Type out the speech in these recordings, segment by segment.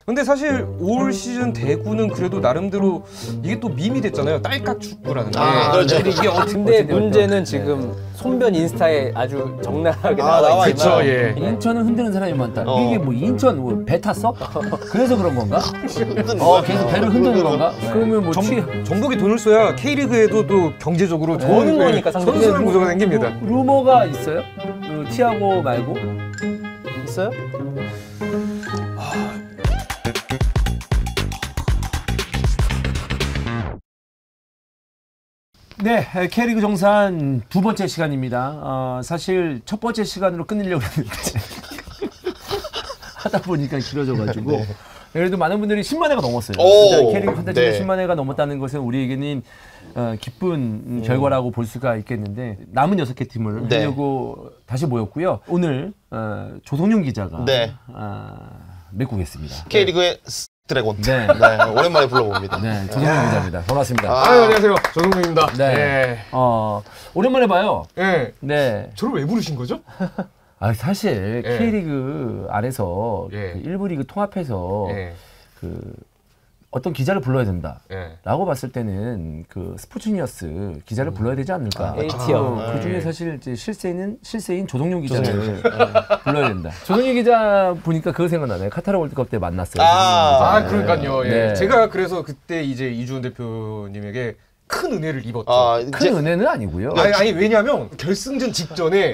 근데 사실 올 시즌 대구는 그래도 나름대로 이게 또 밈이 됐잖아요. 딸깍 축구라는 게. 그렇죠. 근데 이게 근데 문제는 지금 손변 인스타에 아주 적나라하게 나와 있지만 그쵸, 예. 인천은 흔드는 사람이 많다. 이게 뭐 인천 뭐 배 탔어? 그래서 그런 건가? 계속 배를 흔드는 건가? 그러면 뭐 전북이 돈을 써야 K리그에도 또 경제적으로 버는 거니까 상당히. 선수랑 구조가 생깁니다. 루머가 있어요? 그 티아고 말고? 있어요? 네, K리그 정산 두 번째 시간입니다. 사실 첫 번째 시간으로 끝내려고 했는데 하다 보니까 길어져가지고 네. 그래도 많은 분들이 10만 회가 넘었어요. 오, K리그 판타지가 네. 10만 회가 넘었다는 것은 우리에게는 기쁜 결과라고 볼 수가 있겠는데 남은 6개 팀을 네. 하려고 다시 모였고요. 오늘 조성윤 기자가 네. 메꾸겠습니다. K리그의 드래곤. 네. 네, 오랜만에 불러봅니다. 네, 조성윤 기자입니다. 반갑습니다. 안녕하세요. 조동국입니다. 네. 오랜만에 봐요. 네. 네. 저를 왜 부르신 거죠? 사실 예. K리그 안에서 예. 그 1부 리그 통합해서 예. 그 어떤 기자를 불러야 된다. 예. 라고 봤을 때는 그 스포츠니어스 기자를 불러야 되지 않을까. A티어. 그 중에 사실 이제 실세인 조성용 기자를 불러야 된다. 조성용 기자 보니까 그거 생각나네요. 카타르 월드컵 때 만났어요. 그러니까요. 예. 네. 제가 그래서 그때 이제 이주훈 대표님에게 큰 은혜를 입었죠. 큰 은혜는 아니고요. 아니 왜냐면 결승전 직전에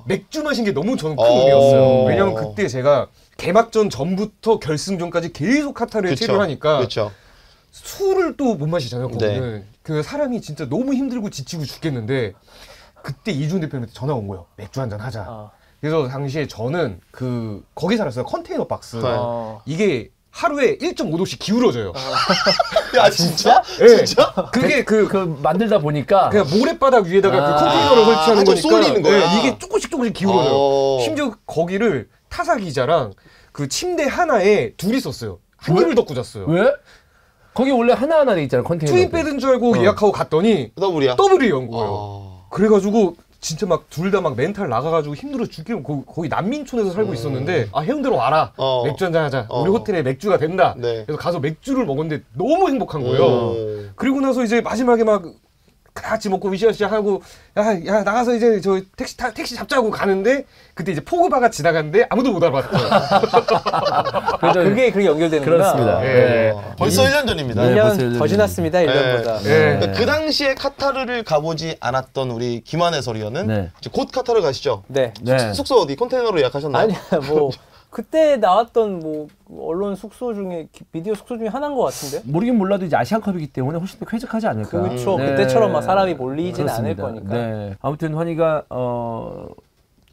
맥주 마신 게 너무 저는 큰 어. 은혜였어요. 왜냐면 그때 제가 개막전 전부터 결승전까지 계속 카타르에 체류를 하니까 그렇죠. 술을 또 못 마시잖아요. 거기는. 네. 그 사람이 진짜 너무 힘들고 지치고 죽겠는데 그때 이주훈 대표님한테 전화가 온 거예요. 맥주 한잔 하자. 그래서 당시에 저는 거기 살았어요. 컨테이너 박스. 이게 하루에 1.5도씩 기울어져요. 야, 진짜? 네. 진짜? 그게 그 만들다 보니까 그냥 모래바닥 위에다가 그 컨테이너를 설치하는 좀 거니까 쏠리는 거야. 네, 이게 조금씩 기울어져요. 심지어 거기를 타사 기자랑 그 침대 하나에 둘이 썼어요. 한 입을 덮고 잤어요. 왜? 거기 원래 하나하나 돼 있잖아요. 컨테이너. 트윈베드인 줄 알고 예약하고 갔더니 더블이야? 더블이 연 거예요. 그래가지고 진짜 막 둘 다 막 멘탈 나가가지고 힘들어 죽겠고 거기 난민촌에서 살고 있었는데 해운대로 와라. 맥주 한잔 하자. 우리 호텔에 맥주가 된다. 네. 그래서 가서 맥주를 먹었는데 너무 행복한 거예요. 그리고 나서 이제 마지막에 막 같이 먹고 으쌰으쌰 하고 야 나가서 이제 저 택시 잡자고 가는데 그때 이제 포그바가 지나갔는데 아무도 못 알아봤어요. 그게 그렇게 연결되는구나. 그렇습니다. 예. 벌써 1년 전입니다. 네, 1년 더 지났습니다. 1년보다. 예. 그 당시에 카타르를 가보지 않았던 우리 김한 해설위원은 네. 이제 곧 카타르 가시죠? 네. 네. 숙소 어디? 컨테이너로 예약하셨나요? 아니야 뭐 그때 나왔던 뭐 언론 숙소 중에 비디오 숙소 중에 하나인 것 같은데. 모르긴 몰라도 이제 아시안컵이기 때문에 훨씬 더 쾌적하지 않을까. 그렇죠. 네. 그때처럼 막 사람이 몰리진 않을 그렇습니다. 거니까. 네. 아무튼 환희가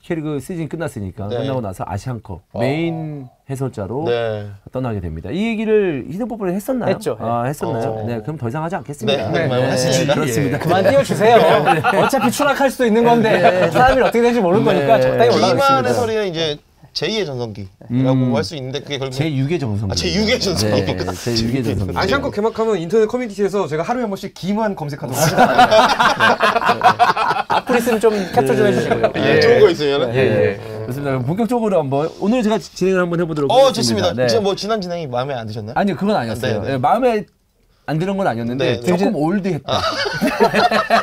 K리그 시즌이 끝났으니까 네. 끝나고 나서 아시안컵 메인 해설자로 네. 떠나게 됩니다. 이 얘기를 히든풋볼에 했었나요? 했죠. 했었나요? 네. 그럼 더 이상 하지 않겠습니다. 네. 했습니다. 그렇습니다. 그만 띄워주세요. 어차피 추락할 수도 있는 건데 사람이 어떻게 될지 모르는 거니까 적당히 김한 올라가겠습니다. 해설위는 이제 제2의 전성기라고 할 수 있는데 그게 결국 제6의 정성. 제6의 전성기. 네, 제6의 정성. 아시안컵 개막하면 인터넷 커뮤니티에서 제가 하루에 한 번씩 김한 검색하도록 앞으로 있으면 좀 캡처 좀 해주시고요. 좋은 거 있으면 좋습니다. 그럼 본격적으로 한번 오늘 제가 진행을 한번 해보도록 하겠습니다. 좋습니다. 네. 진짜 뭐 지난 진행이 마음에 안 드셨나요? 아니요, 그건 아니었어요. 네, 네. 네, 마음에 안 드는 건 아니었는데 네, 네. 조금 올드했다.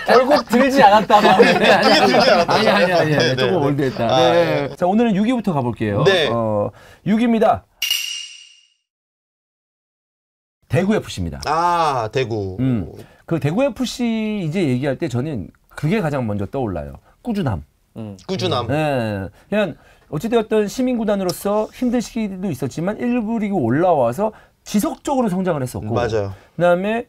결국 들지 않았다. 아니, 네, 조금 네. 올드했다. 아, 네. 자, 오늘은 6위부터 가볼게요. 네. 6위입니다. 대구 FC입니다. 대구. 그 대구 FC 이제 얘기할 때 저는 그게 가장 먼저 떠올라요. 꾸준함. 꾸준함. 네. 그냥 어찌되었던 시민구단으로서 힘든 시기도 있었지만 1부 리그 올라와서 지속적으로 성장을 했었고. 맞아요. 그다음에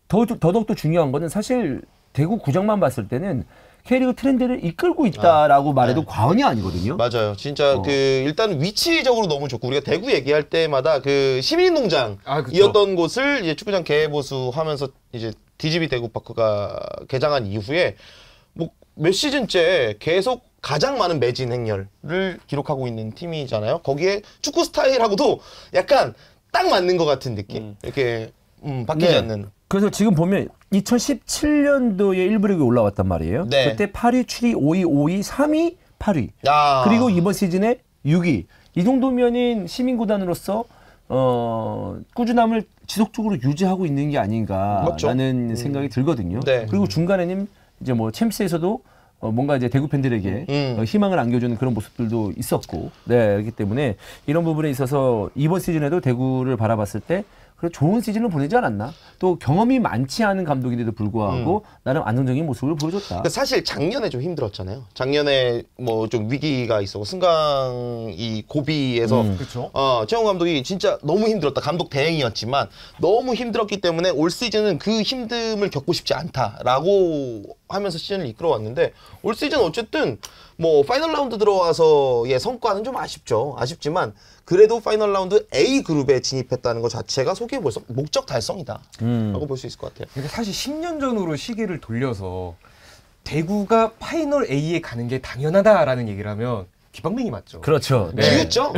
더더욱더 중요한 거는 사실 대구 구장만 봤을 때는 K리그 트렌드를 이끌고 있다라고 말해도 과언이 아니거든요. 맞아요. 진짜 그 일단 위치적으로 너무 좋고 우리가 대구 얘기할 때마다 그 시민농장이었던 곳을 이제 축구장 개보수하면서 이제 DGB 대구파크가 개장한 이후에 뭐 몇 시즌째 계속 가장 많은 매진 행렬을 기록하고 있는 팀이잖아요. 거기에 축구 스타일하고도 약간 딱 맞는 것 같은 느낌. 이렇게 바뀌지 않는. 그래서 지금 보면 2017년도에 1부 리그에 올라왔단 말이에요. 네. 그때 8위, 7위, 5위, 5위, 3위, 8위. 그리고 이번 시즌에 6위. 이 정도면은 시민구단으로서 꾸준함을 지속적으로 유지하고 있는 게 아닌가라는 맞죠? 생각이 들거든요. 네. 그리고 중간에는 이제 뭐 챔스에서도 뭔가 이제 대구 팬들에게 희망을 안겨주는 그런 모습들도 있었고, 네, 그렇기 때문에 이런 부분에 있어서 이번 시즌에도 대구를 바라봤을 때 그래 좋은 시즌을 보내지 않았나? 또 경험이 많지 않은 감독인데도 불구하고 나름 안정적인 모습을 보여줬다. 사실 작년에 좀 힘들었잖아요. 작년에 뭐 좀 위기가 있었고 승강 이 고비에서 그렇죠. 최영 감독이 진짜 너무 힘들었다. 감독 대행이었지만 너무 힘들었기 때문에 올 시즌은 그 힘듦을 겪고 싶지 않다라고 하면서 시즌을 이끌어왔는데 올 시즌 어쨌든 뭐 파이널 라운드 들어와서의 성과는 좀 아쉽지만 그래도 파이널 라운드 A 그룹에 진입했다는 것 자체가 소개 벌써 목적 달성이다라고 볼 수 있을 것 같아요. 근데 사실 10년 전으로 시기를 돌려서 대구가 파이널 A에 가는 게 당연하다라는 얘기를 하면 귓방맹이 맞죠. 그렇죠. 네. 비웃죠.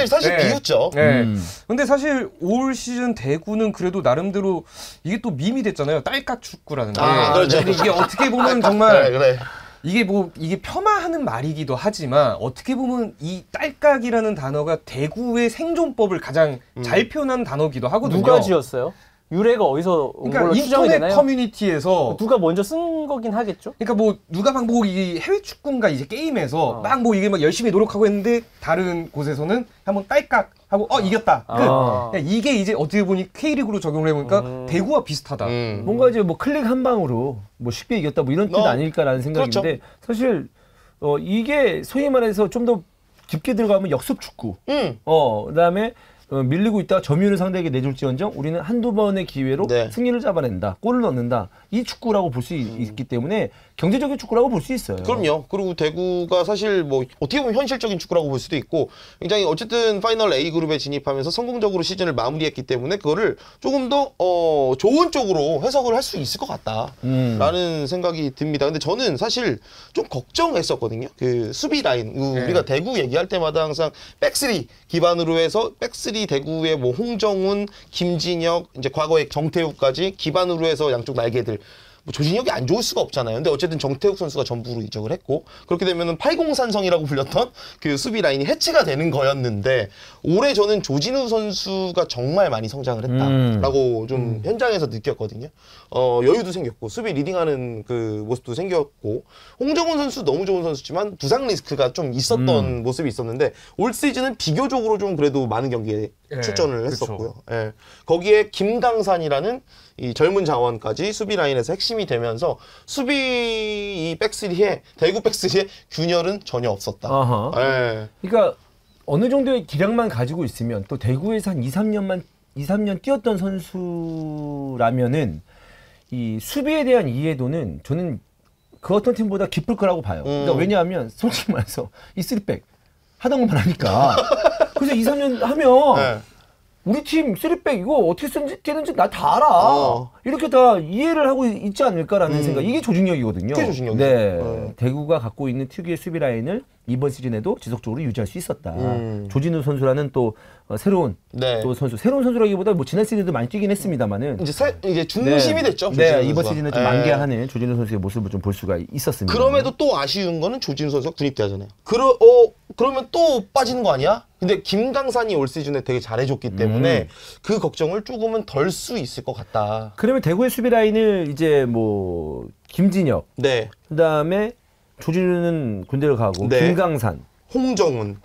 사실 네. 비웃죠. 네. 근데 사실 올 시즌 대구는 그래도 나름대로 이게 또 밈이 됐잖아요. 딸깍 축구라는 게. 그렇죠. 근데 이게 어떻게 보면 정말 그래. 이게 폄하하는 말이기도 하지만 어떻게 보면 이 딸깍이라는 단어가 대구의 생존법을 가장 잘 표현한 단어기도 하거든요. 누가 지었어요? 유래가 어디서 온 그러니까 걸로 추정이 인터넷 되나요? 커뮤니티에서 누가 먼저 쓴 거긴 하겠죠? 그러니까 뭐 누가 막 뭐 이 해외 축구인가 이제 게임에서 막 뭐 이게 막 열심히 노력하고 했는데 다른 곳에서는 한번 딸깍 하고 이겼다. 끝. 이게 이제 어떻게 보니 K리그로 적용을 해보니까 대구와 비슷하다. 뭔가 이제 뭐 클릭 한 방으로 뭐 쉽게 이겼다 뭐 이런 뜻 아닐까라는 생각인데 그렇죠. 사실 이게 소위 말해서 좀 더 깊게 들어가면 역습 축구. 그다음에 밀리고 있다가 점유율을 상대에게 내줄지언정 우리는 한두 번의 기회로 네. 승리를 잡아낸다. 골을 넣는다. 이 축구라고 볼 수 있기 때문에 경제적인 축구라고 볼 수 있어요. 그럼요. 그리고 대구가 사실 뭐 어떻게 보면 현실적인 축구라고 볼 수도 있고 굉장히 어쨌든 파이널 A 그룹에 진입하면서 성공적으로 시즌을 마무리했기 때문에 그거를 조금 더 좋은 쪽으로 해석을 할 수 있을 것 같다라는 생각이 듭니다. 근데 저는 사실 좀 걱정했었거든요. 그 수비 라인 우리가 대구 얘기할 때마다 항상 백스리 기반으로 해서 백스리 대구의 뭐 홍정훈, 김진혁, 이제 과거에 정태욱까지 기반으로 해서 양쪽 날개들 뭐 조진혁이 안 좋을 수가 없잖아요. 근데 어쨌든 정태욱 선수가 전부로 이적을 했고 그렇게 되면은 80산성이라고 불렸던 그 수비 라인이 해체가 되는 거였는데 올해 저는 조진우 선수가 정말 많이 성장을 했다라고 좀 현장에서 느꼈거든요. 여유도 생겼고 수비 리딩하는 그 모습도 생겼고 홍정훈 선수 너무 좋은 선수지만 부상 리스크가 좀 있었던 모습이 있었는데 올 시즌은 비교적으로 좀 그래도 많은 경기에 출전을 했었고요. 예. 거기에 김강산이라는 이 젊은 자원까지 수비 라인에서 핵심이 되면서 수비 이 백스리에 대구 백스리에 균열은 전혀 없었다. 예. 그러니까 어느 정도의 기량만 가지고 있으면 또 대구에서 한 2, 3년 뛰었던 선수라면은 이 수비에 대한 이해도는 저는 그 어떤 팀보다 깊을 거라고 봐요. 그러니까 왜냐하면 솔직히 말해서 이 3백 하던 것만 하니까 그래서 2, 3년 하면 네. 우리 팀 3백 이거 어떻게 뛰는지 나 다 알아. 이렇게 다 이해를 하고 있지 않을까라는 생각. 이게 조직력이거든요. 그게 조직력이죠. 네. 대구가 갖고 있는 특유의 수비 라인을 이번 시즌에도 지속적으로 유지할 수 있었다. 조진우 선수라는 또 새로운 또 선수. 새로운 선수라기보다 뭐 지난 시즌도 많이 뛰긴 했습니다만은 이제 중심이 됐죠. 네, 이번 시즌에 좀 만개하는 조진우 선수의 모습을 좀 볼 수가 있었습니다. 그럼에도 또 아쉬운 거는 조진우 선수가 군입대하잖아요. 그러면 또 빠지는 거 아니야? 근데 김강산이 올 시즌에 되게 잘해줬기 때문에 그 걱정을 조금은 덜 수 있을 것 같다. 그러면 대구의 수비 라인을 이제 뭐 김진혁, 그다음에 조진우는 군대를 가고 김강산, 홍정훈,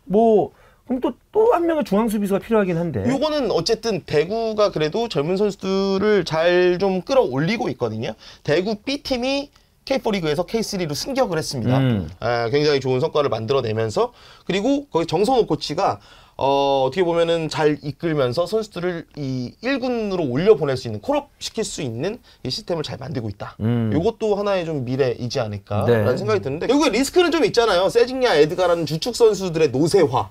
뭐 그럼 또 한 명의 중앙 수비수가 필요하긴 한데. 요거는 어쨌든 대구가 그래도 젊은 선수들을 잘 좀 끌어올리고 있거든요. 대구 B팀이 K4 리그에서 K3로 승격을 했습니다. 굉장히 좋은 성과를 만들어내면서 그리고 거기 정선호 코치가 어떻게 보면은 잘 이끌면서 선수들을 이 1군으로 올려보낼 수 있는 콜업 시킬 수 있는 이 시스템을 잘 만들고 있다. 이것도 하나의 좀 미래이지 않을까라는 생각이 드는데 결국에 리스크는 좀 있잖아요. 세징야, 에드가라는 주축 선수들의 노쇠화.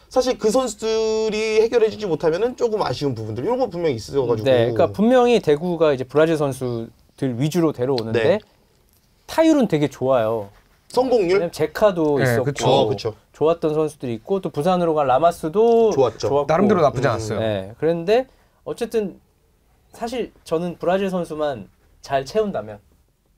사실 그 선수들이 해결해주지 못하면은 조금 아쉬운 부분들 이런 거 분명히 있어가지고. 네, 그러니까 분명히 대구가 이제 브라질 선수들 위주로 데려오는데 타율은 되게 좋아요. 성공률? 왜냐면 제카도 있었고 그쵸. 좋았던 선수들이 있고 또 부산으로 간 라마스도 좋았고 나름대로 나쁘지 않았어요. 네, 그런데 어쨌든 사실 저는 브라질 선수만 잘 채운다면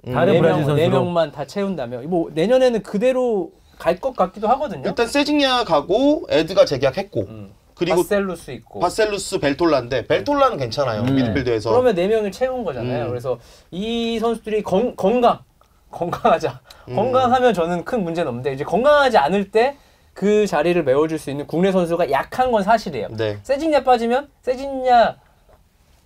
다른 브라질 선수로 4명만 다 채운다면 뭐 내년에는 그대로 갈 것 같기도 하거든요. 일단 세징야 가고 에드가 재계약했고 그리고 바셀루스 있고 바셀루스, 벨톨라인데 벨톨라는 괜찮아요. 미드필더에서. 그러면 4명을 채운 거잖아요. 그래서 이 선수들이 건강하자. 건강하면 저는 큰 문제는 없는데 이제 건강하지 않을 때 그 자리를 메워줄 수 있는 국내 선수가 약한 건 사실이에요. 네. 세징야 빠지면 세징야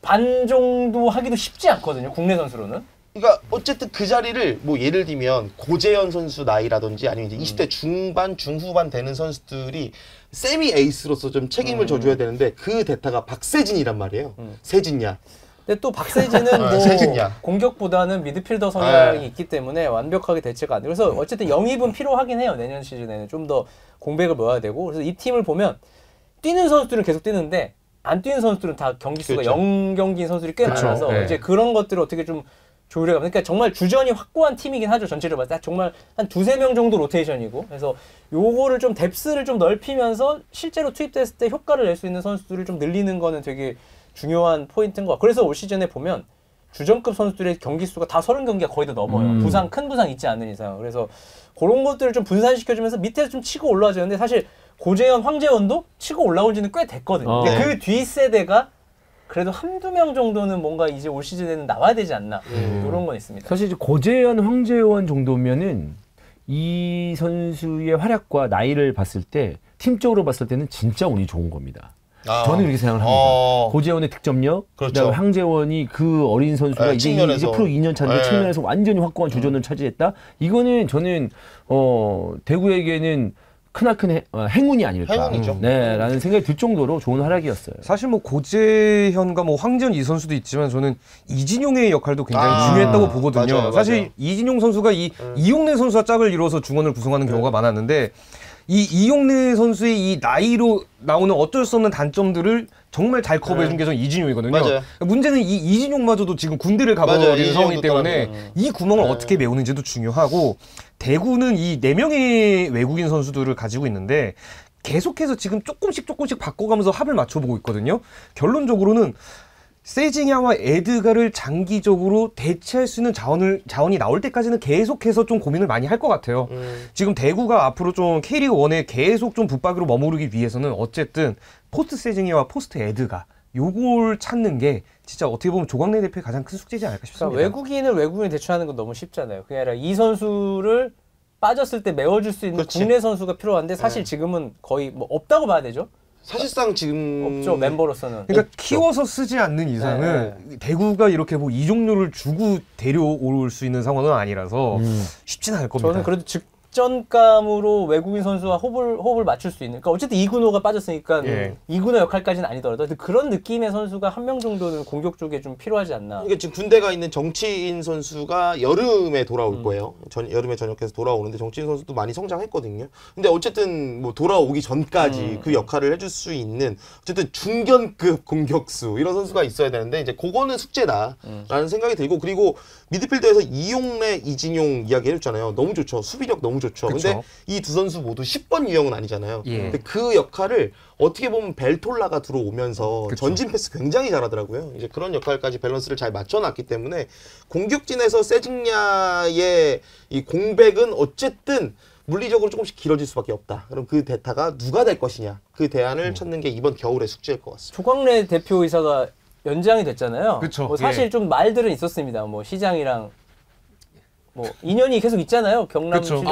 반 정도 하기도 쉽지 않거든요. 국내 선수로는. 그러니까 어쨌든 그 자리를 뭐 예를 들면 고재현 선수 나이라든지 아니면 이제 20대 중반, 중후반 되는 선수들이 세미 에이스로서 좀 책임을 져줘야 되는데 그 대타가 박세진이란 말이에요. 세진야. 근데 또 박세진은 뭐 세진야. 공격보다는 미드필더 성향이 있기 때문에 완벽하게 대체가 안 돼요. 그래서 어쨌든 영입은 필요하긴 해요. 내년 시즌에는 좀 더 공백을 메워야 되고. 그래서 이 팀을 보면 뛰는 선수들은 계속 뛰는데 안 뛰는 선수들은 다 경기 수가 그렇죠. 0경기인 선수들이 꽤 많아서 네. 이제 그런 것들을 어떻게 좀 조율해가면 그러니까 정말 주전이 확고한 팀이긴 하죠. 전체를 봤을 때 정말 한 2-3명 정도 로테이션이고 그래서 요거를 좀 뎁스를 좀 넓히면서 실제로 투입됐을 때 효과를 낼 수 있는 선수들을 좀 늘리는 거는 되게 중요한 포인트인 것 같아요. 그래서 올 시즌에 보면 주전급 선수들의 경기 수가 다 30경기가 거의 다 넘어요. 큰 부상 있지 않는 이상. 그래서 그런 것들을 좀 분산시켜주면서 밑에서 좀 치고 올라와야 되는데 사실 고재현, 황재원도 치고 올라온 지는 꽤 됐거든요. 근데 그 뒷세대가 그래도 1-2명 정도는 뭔가 이제 올 시즌에는 나와야 되지 않나 이런 건 있습니다. 사실 이제 고재현, 황재원 정도면은 이 선수의 활약과 나이를 봤을 때 팀적으로 봤을 때는 진짜 운이 좋은 겁니다. 저는 그렇게 생각을 합니다. 고재원의 득점력, 그렇죠. 그다음에 황재원이 그 어린 선수가 이제 프로 2년 차인데 측면에서 완전히 확고한 주전을 차지했다. 이거는 저는 대구에게는 크나큰 행운이 아닐까. 행운이죠. 네, 라는 생각이 들 정도로 좋은 활약이었어요. 사실 뭐 고재현과 뭐 황재현 이 선수도 있지만 저는 이진용의 역할도 굉장히 중요했다고 보거든요. 맞아요. 사실 이진용 선수가 이용래 선수와 짝을 이뤄서 중원을 구성하는 경우가 많았는데 이용래 선수의 이 나이로 나오는 어쩔 수 없는 단점들을 정말 잘 커버해준 게 저는 이진용이거든요. 맞아요. 문제는 이 이진용마저도 지금 군대를 가버린 상황이기 때문에 이 구멍을 네. 어떻게 메우는지도 중요하고 대구는 이 4명의 외국인 선수들을 가지고 있는데 계속해서 지금 조금씩 바꿔가면서 합을 맞춰보고 있거든요. 결론적으로는 세징야와 에드가를 장기적으로 대체할 수 있는 자원이 나올 때까지는 계속해서 좀 고민을 많이 할 것 같아요. 지금 대구가 앞으로 좀 K리그 1에 계속 좀 붙박이로 머무르기 위해서는 어쨌든 포스트 세징야와 포스트 에드가 요걸 찾는 게 진짜 어떻게 보면 조광래 대표의 가장 큰 숙제지 않을까 싶습니다. 그러니까 외국인을 대처하는 건 너무 쉽잖아요. 그게 아니라 이 선수를 빠졌을 때 메워줄 수 있는 그렇지. 국내 선수가 필요한데 사실 지금은 거의 뭐 없다고 봐야 되죠. 사실상 지금 없죠, 멤버로서는. 그러니까 키워서 쓰지 않는 이상은 대구가 이렇게 뭐 이 종류를 주고 데려올 수 있는 상황은 아니라서 쉽지는 않을 겁니다. 저는 그래도 직전감으로 외국인 선수와 호흡을 맞출 수 있는. 그러니까 어쨌든 이군호가 빠졌으니까 이군호 역할까지는 아니더라도 그런 느낌의 선수가 한 명 정도는 공격 쪽에 좀 필요하지 않나. 이게 지금 군대가 있는 정치인 선수가 여름에 돌아올 거예요. 여름에 전역해서 돌아오는데 정치인 선수도 많이 성장했거든요. 근데 어쨌든 뭐 돌아오기 전까지 그 역할을 해줄 수 있는 어쨌든 중견급 공격수 이런 선수가 있어야 되는데 이제 그거는 숙제다라는 생각이 들고 그리고 미드필더에서 이용래, 이진용 이야기 해줬잖아요. 너무 좋죠. 수비력 너무 좋죠. 그쵸. 근데 이 두 선수 모두 10번 유형은 아니잖아요. 예. 근데 그 역할을 어떻게 보면 벨톨라가 들어오면서 전진 패스 굉장히 잘하더라고요. 이제 그런 역할까지 밸런스를 잘 맞춰놨기 때문에 공격진에서 세징야의 이 공백은 어쨌든 물리적으로 조금씩 길어질 수밖에 없다. 그럼 그 대타가 누가 될 것이냐. 그 대안을 찾는 게 이번 겨울의 숙제일 것 같습니다. 조광래 대표이사가 연장이 됐잖아요. 그쵸. 뭐 사실 예. 좀 말들은 있었습니다. 뭐 시장이랑 뭐 인연이 계속 있잖아요. 경남시 그쵸.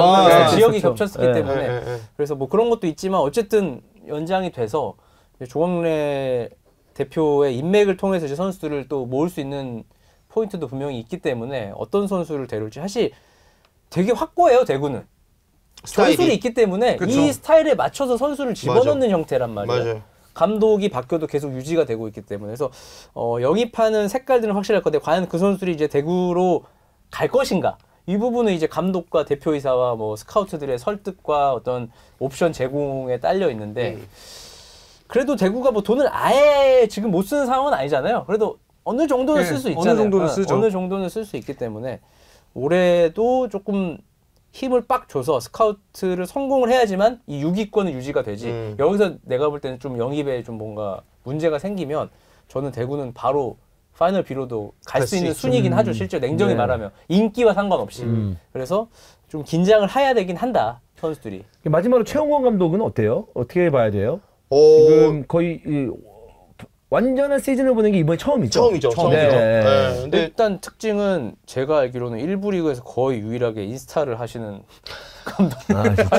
지역이 그쵸. 겹쳤기 때문에 그래서 뭐 그런 것도 있지만 어쨌든 연장이 돼서 이제 조광래 대표의 인맥을 통해서 이제 선수들을 또 모을 수 있는 포인트도 분명히 있기 때문에 어떤 선수를 데려올지 사실 되게 확고해요. 대구는 스타일이. 선수들이 있기 때문에 그쵸. 이 스타일에 맞춰서 선수를 집어넣는 형태란 말이에요. 맞아요. 감독이 바뀌어도 계속 유지가 되고 있기 때문에 그래서 영입하는 색깔들은 확실할 건데 과연 그 선수들이 이제 대구로 갈 것인가 이 부분은 이제 감독과 대표이사와 뭐 스카우트들의 설득과 어떤 옵션 제공에 딸려 있는데 그래도 대구가 뭐 돈을 아예 지금 못 쓰는 상황은 아니잖아요. 그래도 어느 정도는 쓸 수 있잖아요. 어느 정도는 쓰죠. 어느 정도는 쓸 수 있기 때문에 올해도 조금 힘을 빡 줘서 스카우트를 성공을 해야지만 이 6위권은 유지가 되지. 여기서 내가 볼 때는 좀 영입에 좀 뭔가 문제가 생기면 저는 대구는 바로 파이널 B로도 갈 수 있는 순위긴 하죠. 실제로 냉정히 말하면 인기와 상관없이. 그래서 좀 긴장을 해야 되긴 한다 선수들이. 마지막으로 최용원 감독은 어때요? 어떻게 봐야 돼요? 지금 거의 완전한 시즌을 보는 게 이번이 처음이죠. 처음이죠. 네. 근데 일단 특징은 제가 알기로는 1부 리그에서 거의 유일하게 인스타를 하시는 감독.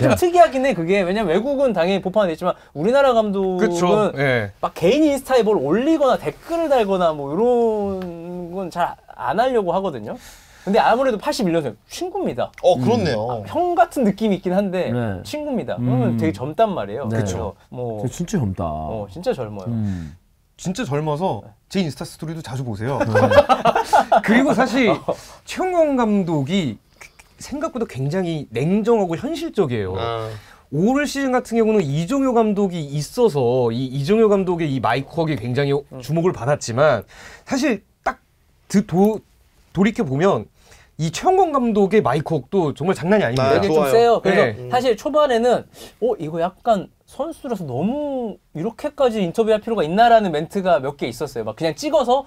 좀 특이하긴 해 그게. 왜냐면 외국은 당연히 보편화돼 있지만 우리나라 감독은 네. 막 개인 인스타에 뭘 올리거나 댓글을 달거나 뭐 이런 건 잘 안 하려고 하거든요. 근데 아무래도 81년생 친구입니다. 그렇네요. 형 같은 느낌이 있긴 한데 네. 친구입니다. 그러면 되게 젊단 말이에요. 네. 그렇죠. 뭐 진짜 젊다. 진짜 젊어요. 진짜 젊어서 제 인스타 스토리도 자주 보세요. 그리고 사실 최용건 감독이 생각보다 굉장히 냉정하고 현실적이에요. 올 시즌 같은 경우는 이정효 감독이 있어서 이정효 감독의 이 마이크웍이 굉장히 주목을 받았지만 사실 딱 돌이켜 보면 이 최용건 감독의 마이크웍도 정말 장난이 아닙니다. 되게 좀 세요. 그래서 네. 사실 초반에는 이거 약간 선수라서 너무 이렇게까지 인터뷰할 필요가 있나라는 멘트가 몇 개 있었어요. 막 그냥 찍어서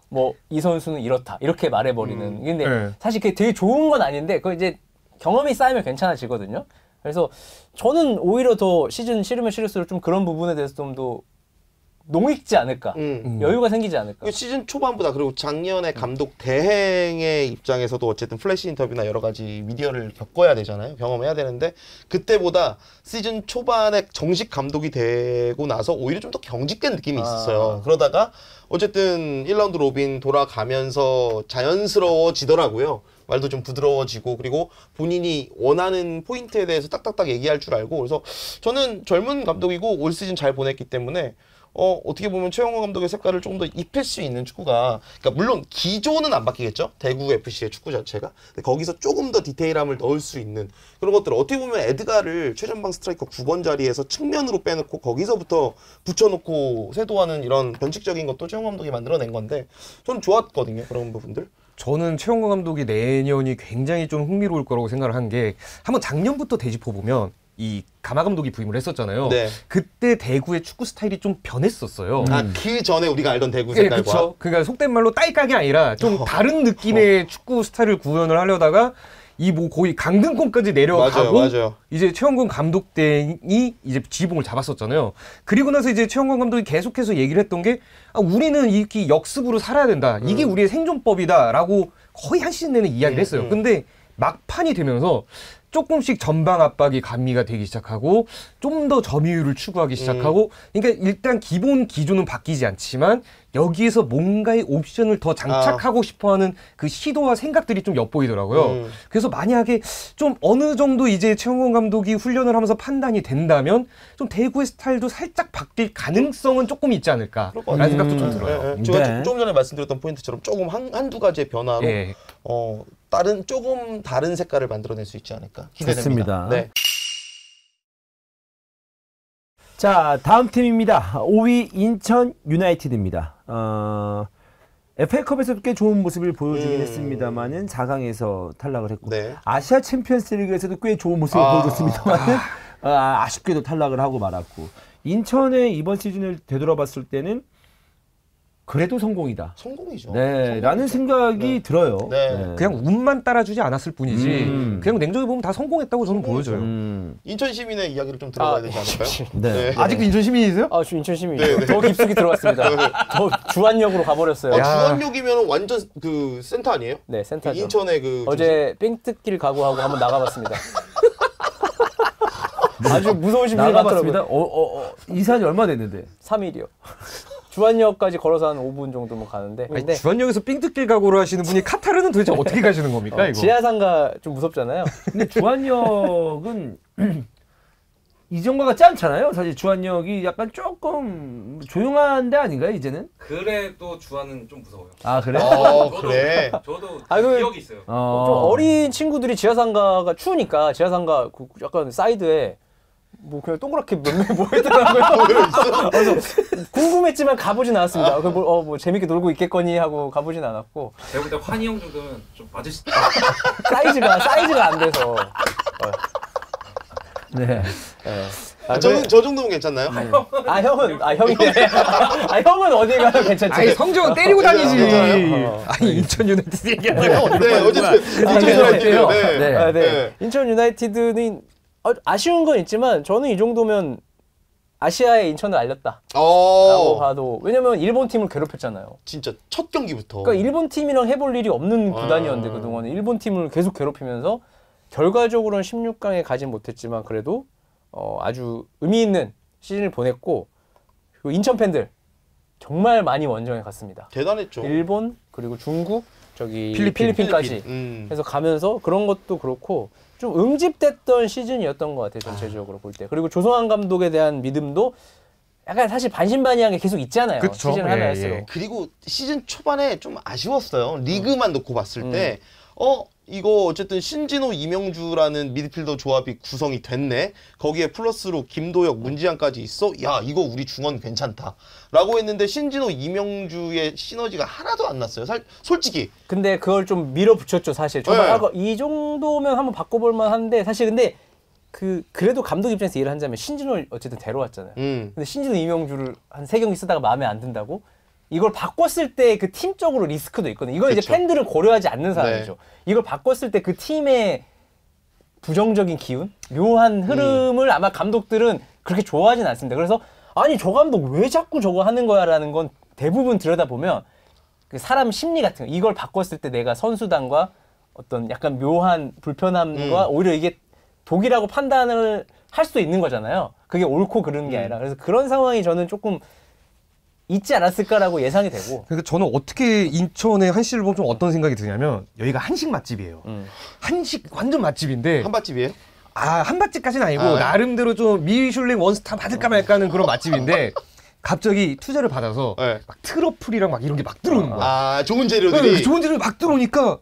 뭐 이 선수는 이렇다 이렇게 말해버리는. 근데 네. 사실 그게 되게 좋은 건 아닌데 그 이제 경험이 쌓이면 괜찮아지거든요. 그래서 저는 오히려 더 시즌 싫으면 싫을수록 좀 그런 부분에 대해서 좀 더 농익지 않을까, 여유가 생기지 않을까. 시즌 초반보다 그리고 작년에 감독 대행의 입장에서도 어쨌든 플래시 인터뷰나 여러 가지 미디어를 겪어야 되잖아요. 경험해야 되는데 그때보다 시즌 초반에 정식 감독이 되고 나서 오히려 좀 더 경직된 느낌이 있었어요. 그러다가 어쨌든 1라운드 로빈 돌아가면서 자연스러워지더라고요. 말도 좀 부드러워지고 그리고 본인이 원하는 포인트에 대해서 딱딱딱 얘기할 줄 알고 그래서 저는 젊은 감독이고 올 시즌 잘 보냈기 때문에 어떻게 보면 최용건 감독의 색깔을 조금 더 입힐 수 있는 축구가 그러니까 물론 기조는 안 바뀌겠죠. 대구 FC의 축구 자체가. 근데 거기서 조금 더 디테일함을 넣을 수 있는 그런 것들을 어떻게 보면 에드가를 최전방 스트라이커 9번 자리에서 측면으로 빼놓고 거기서부터 붙여놓고 세도하는 이런 변칙적인 것도 최용건 감독이 만들어낸 건데 저는 좋았거든요. 그런 부분들. 저는 최용건 감독이 내년이 굉장히 좀 흥미로울 거라고 생각을 한 게 한번 작년부터 되짚어 보면 이 가마 감독이 부임을 했었잖아요. 네. 그때 대구의 축구 스타일이 좀 변했었어요. 그 전에 우리가 알던 대구 색깔과. 네, 그렇죠. 그러니까 속된 말로 딸깍이 아니라 좀 다른 느낌의 축구 스타일을 구현을 하려다가 이 뭐 거의 강등권까지 내려가고 맞아요. 이제 최용건 감독 대행이 이제 지휘봉을 잡았었잖아요. 그리고 나서 이제 최용건 감독이 계속해서 얘기를 했던 게 우리는 이렇게 역습으로 살아야 된다. 이게 우리의 생존법이다라고 거의 한 시즌 내내 이야기를 했어요. 근데 막판이 되면서 조금씩 전방 압박이 가미가 되기 시작하고 좀 더 점유율을 추구하기 시작하고 그러니까 일단 기본 기조는 바뀌지 않지만 여기에서 뭔가의 옵션을 더 장착하고 싶어하는 그 시도와 생각들이 좀 엿보이더라고요. 그래서 만약에 좀 어느 정도 이제 최용건 감독이 훈련을 하면서 판단이 된다면 좀 대구의 스타일도 살짝 바뀔 가능성은 조금 있지 않을까라는 생각도 좀 들어요. 제가 조금 전에 말씀드렸던 포인트처럼 조금 한두 가지의 변화로 조금 다른 색깔을 만들어낼 수 있지 않을까 기대됩니다. 네. 자, 다음 팀입니다. 5위 인천 유나이티드입니다. FA컵에서도 꽤 좋은 모습을 보여주긴 했습니다만은 4강에서 탈락을 했고 아시아 챔피언스리그에서도 꽤 좋은 모습을 보여줬습니다만은 아쉽게도 탈락을 하고 말았고 인천의 이번 시즌을 되돌아봤을 때는 그래도 성공이다. 성공이죠. 네, 라는 생각이 들어요. 그냥 운만 따라주지 않았을 뿐이지 그냥 냉정히 보면 다 성공했다고 저는 보여져요. 인천 시민의 이야기를 좀 들어봐야 되지 않을까요? 네. 아직도 인천 시민이세요? 저 인천 시민이에요. 더 깊숙이 들어갔습니다. 저 주안역으로 가버렸어요. 주안역이면 완전 그 센터 아니에요? 네, 센터죠. 인천의 그 어제 뺑뜯길 각오하고 한번 나가봤습니다. 아주 무서우신 분이 나가봤습니다. 이사한지 얼마 됐는데? 3일이요. 주안역까지 걸어서 한 5분 정도면 가는데. 근데 주안역에서 삥뜯길 각오를 하시는 분이 카타르는 도대체 어떻게 가시는 겁니까? 이거? 지하상가 좀 무섭잖아요. 근데 주안역은 이전과 같지 않잖아요. 사실 주안역이 약간 조금 조용한 데 아닌가요, 이제는? 그래도 주안은 좀 무서워요. 아, 그래? 그래. 저도 기억이 있어요. 좀 어린 친구들이 지하상가가 추우니까 지하상가 약간 사이드에 뭐 그냥 동그랗게 몇 명 모여있더라고요. 그래서 궁금했지만 가보진 않았습니다. 뭐 재밌게 놀고 있겠거니 하고 가보진 않았고. 제가 볼 때 환희 형 정도면 좀 맞을 수 사이즈가 안 돼서. 네. 저 정도면 괜찮나요? 형은 어디 가도 괜찮지. 아니 성적은 때리고 다니지. 아니 인천 유나이티드 얘기하다가 인천 유나이티드는 아쉬운 건 있지만 저는 이 정도면 아시아의 인천을 알렸다라고 봐도 왜냐면 일본 팀을 괴롭혔잖아요. 진짜 첫 경기부터. 그러니까 일본 팀이랑 해볼 일이 없는 구단이었는데 그동안에 일본 팀을 계속 괴롭히면서 결과적으로는 16강에 가진 못했지만 그래도 아주 의미 있는 시즌을 보냈고 그리고 인천 팬들 정말 많이 원정에 갔습니다. 대단했죠. 일본 그리고 중국 저기 필리핀. 필리핀까지 해서 가면서 그런 것도 그렇고 좀 응집됐던 시즌이었던 것 같아요. 전체적으로 볼 때. 그리고 조성환 감독에 대한 믿음도 약간 사실 반신반의한 게 계속 있잖아요. 그쵸? 시즌 하나 할수록. 그리고 시즌 초반에 좀 아쉬웠어요. 리그만 놓고 봤을 때 이거 어쨌든 신진호, 이명주라는 미드필더 조합이 구성이 됐네. 거기에 플러스로 김도혁, 문지한까지 있어. 야, 이거 우리 중원 괜찮다. 라고 했는데 신진호, 이명주의 시너지가 하나도 안 났어요. 솔직히. 근데 그걸 좀 밀어붙였죠, 사실. 이 정도면 한번 바꿔볼 만한데 사실 근데 그래도 감독 입장에서 이해를 한다면 신진호를 어쨌든 데려왔잖아요. 근데 신진호, 이명주를 한 3경기 쓰다가 마음에 안 든다고? 이걸 바꿨을 때 그 팀적으로 리스크도 있거든요. 이건 이제 팬들은 고려하지 않는 상황이죠. 네. 이걸 바꿨을 때 그 팀의 부정적인 기운, 묘한 흐름을 아마 감독들은 그렇게 좋아하진 않습니다. 그래서 아니 저 감독 왜 자꾸 저거 하는 거야라는 건 대부분 들여다보면 그 사람 심리 같은 거 이걸 바꿨을 때 내가 선수단과 어떤 약간 묘한 불편함과 오히려 이게 독이라고 판단을 할 수도 있는 거잖아요. 그게 옳고 그른 게 아니라. 그래서 그런 상황이 저는 조금 있지 않았을까라고 예상이 되고. 그러니까 저는 어떻게 인천의 한식을 보면 좀 어떤 생각이 드냐면 여기가 한식 맛집이에요. 한식 완전 맛집인데. 한밭집이에요? 한밭집까지는 아니고 나름대로 좀 미슐랭 원스타 받을까 말까 하는 그런 맛집인데 갑자기 투자를 받아서 막 트러플이랑 막 이런 게 막 들어오는 거야. 좋은 재료들이. 좋은 재료들이 막 들어오니까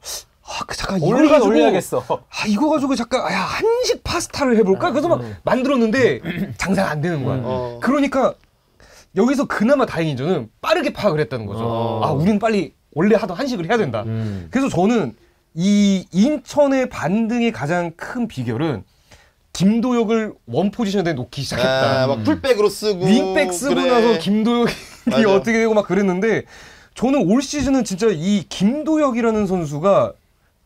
잠깐 이걸 가지고 올려야겠어. 이거 가지고 잠깐 한식 파스타를 해볼까? 그래서 막 만들었는데 장사가 안 되는 거야. 그러니까 여기서 그나마 다행인 점은 빠르게 파악을 했다는 거죠. 우리는 빨리 원래 하던 한식을 해야 된다. 그래서 저는 이 인천의 반등의 가장 큰 비결은 김도혁을 원 포지션에 놓기 시작했다. 막 풀백으로 쓰고 윙백 쓰고 나서 김도혁이 어떻게 되고 막 그랬는데 저는 올 시즌은 진짜 이 김도혁이라는 선수가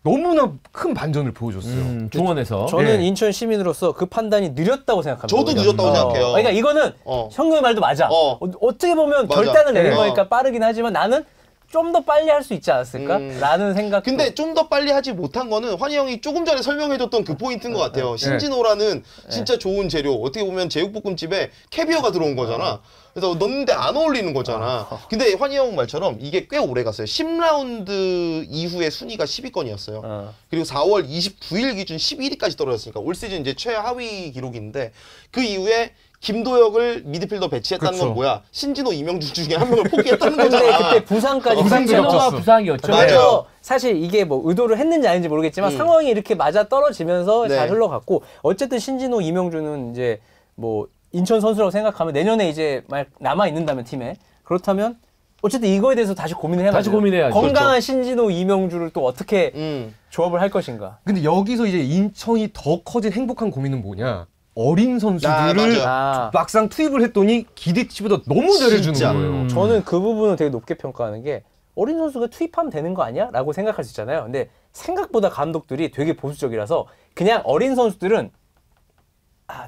너무나 큰 반전을 보여줬어요. 중원에서. 저는 인천 시민으로서 그 판단이 느렸다고 생각합니다. 저도 늦었다고 생각해요. 그러니까 이거는 형님의 말도 맞아. 어떻게 보면 결단을 내는 거니까 빠르긴 하지만 나는 좀 더 빨리 할 수 있지 않았을까? 라는 생각. 근데 좀 더 빨리 하지 못한 거는 환희 형이 조금 전에 설명해줬던 그 포인트인 것 같아요. 신진호라는 진짜 좋은 재료. 어떻게 보면 제육볶음집에 캐비어가 들어온 거잖아. 그래서 넣는데 안 어울리는 거잖아. 근데 환희 형 말처럼 이게 꽤 오래 갔어요. 10라운드 이후에 순위가 10위권이었어요. 그리고 4월 29일 기준 11위까지 떨어졌으니까 올 시즌 이제 최하위 기록인데 그 이후에 김도혁을 미드필더 배치했다는 건 뭐야? 신진호, 이명주 중에 한 명을 포기했다는 거잖아. 근데 그때 부상까지 부상과 부상이었죠. 맞아. 사실 이게 뭐 의도를 했는지 아닌지 모르겠지만 상황이 이렇게 맞아 떨어지면서 잘 흘러갔고 어쨌든 신진호, 이명주는 이제 뭐 인천 선수라고 생각하면 내년에 이제 남아 있는다면 팀에 그렇다면 어쨌든 이거에 대해서 다시 고민을 해야죠. 다시 고민해야죠. 건강한 그렇죠. 신진호, 이명주를 또 어떻게 조합을 할 것인가. 근데 여기서 이제 인천이 더 커진 행복한 고민은 뭐냐? 어린 선수들을 막상 투입을 했더니 기대치보다 너무 잘해주는 거예요. 저는 그 부분을 되게 높게 평가하는 게 어린 선수가 투입하면 되는 거 아니야? 라고 생각할 수 있잖아요. 근데 생각보다 감독들이 되게 보수적이라서 그냥 어린 선수들은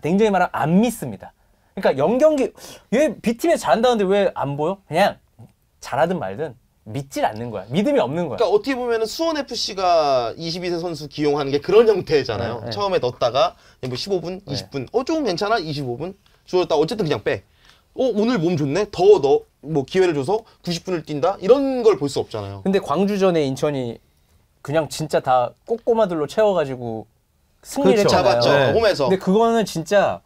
냉정히 말하면 안 믿습니다. 그러니까 0경기 얘 B팀에서 잘한다는데 왜 안 보여? 그냥 잘하든 말든 믿질 않는 거야. 믿음이 없는 거야. 그러니까 어떻게 보면 수원FC가 22세 선수 기용하는 게 그런 형태잖아요. 처음에 넣었다가 뭐 15분, 20분 조금 괜찮아? 25분? 주었다 어쨌든 그냥 빼. 오늘 몸 좋네? 더 너 뭐 기회를 줘서 90분을 뛴다? 이런 걸 볼 수 없잖아요. 근데 광주전에 인천이 그냥 진짜 다 꼬꼬마들로 채워가지고 승리를 했잖아요. 잡았죠. 홈에서. 근데 그거는 진짜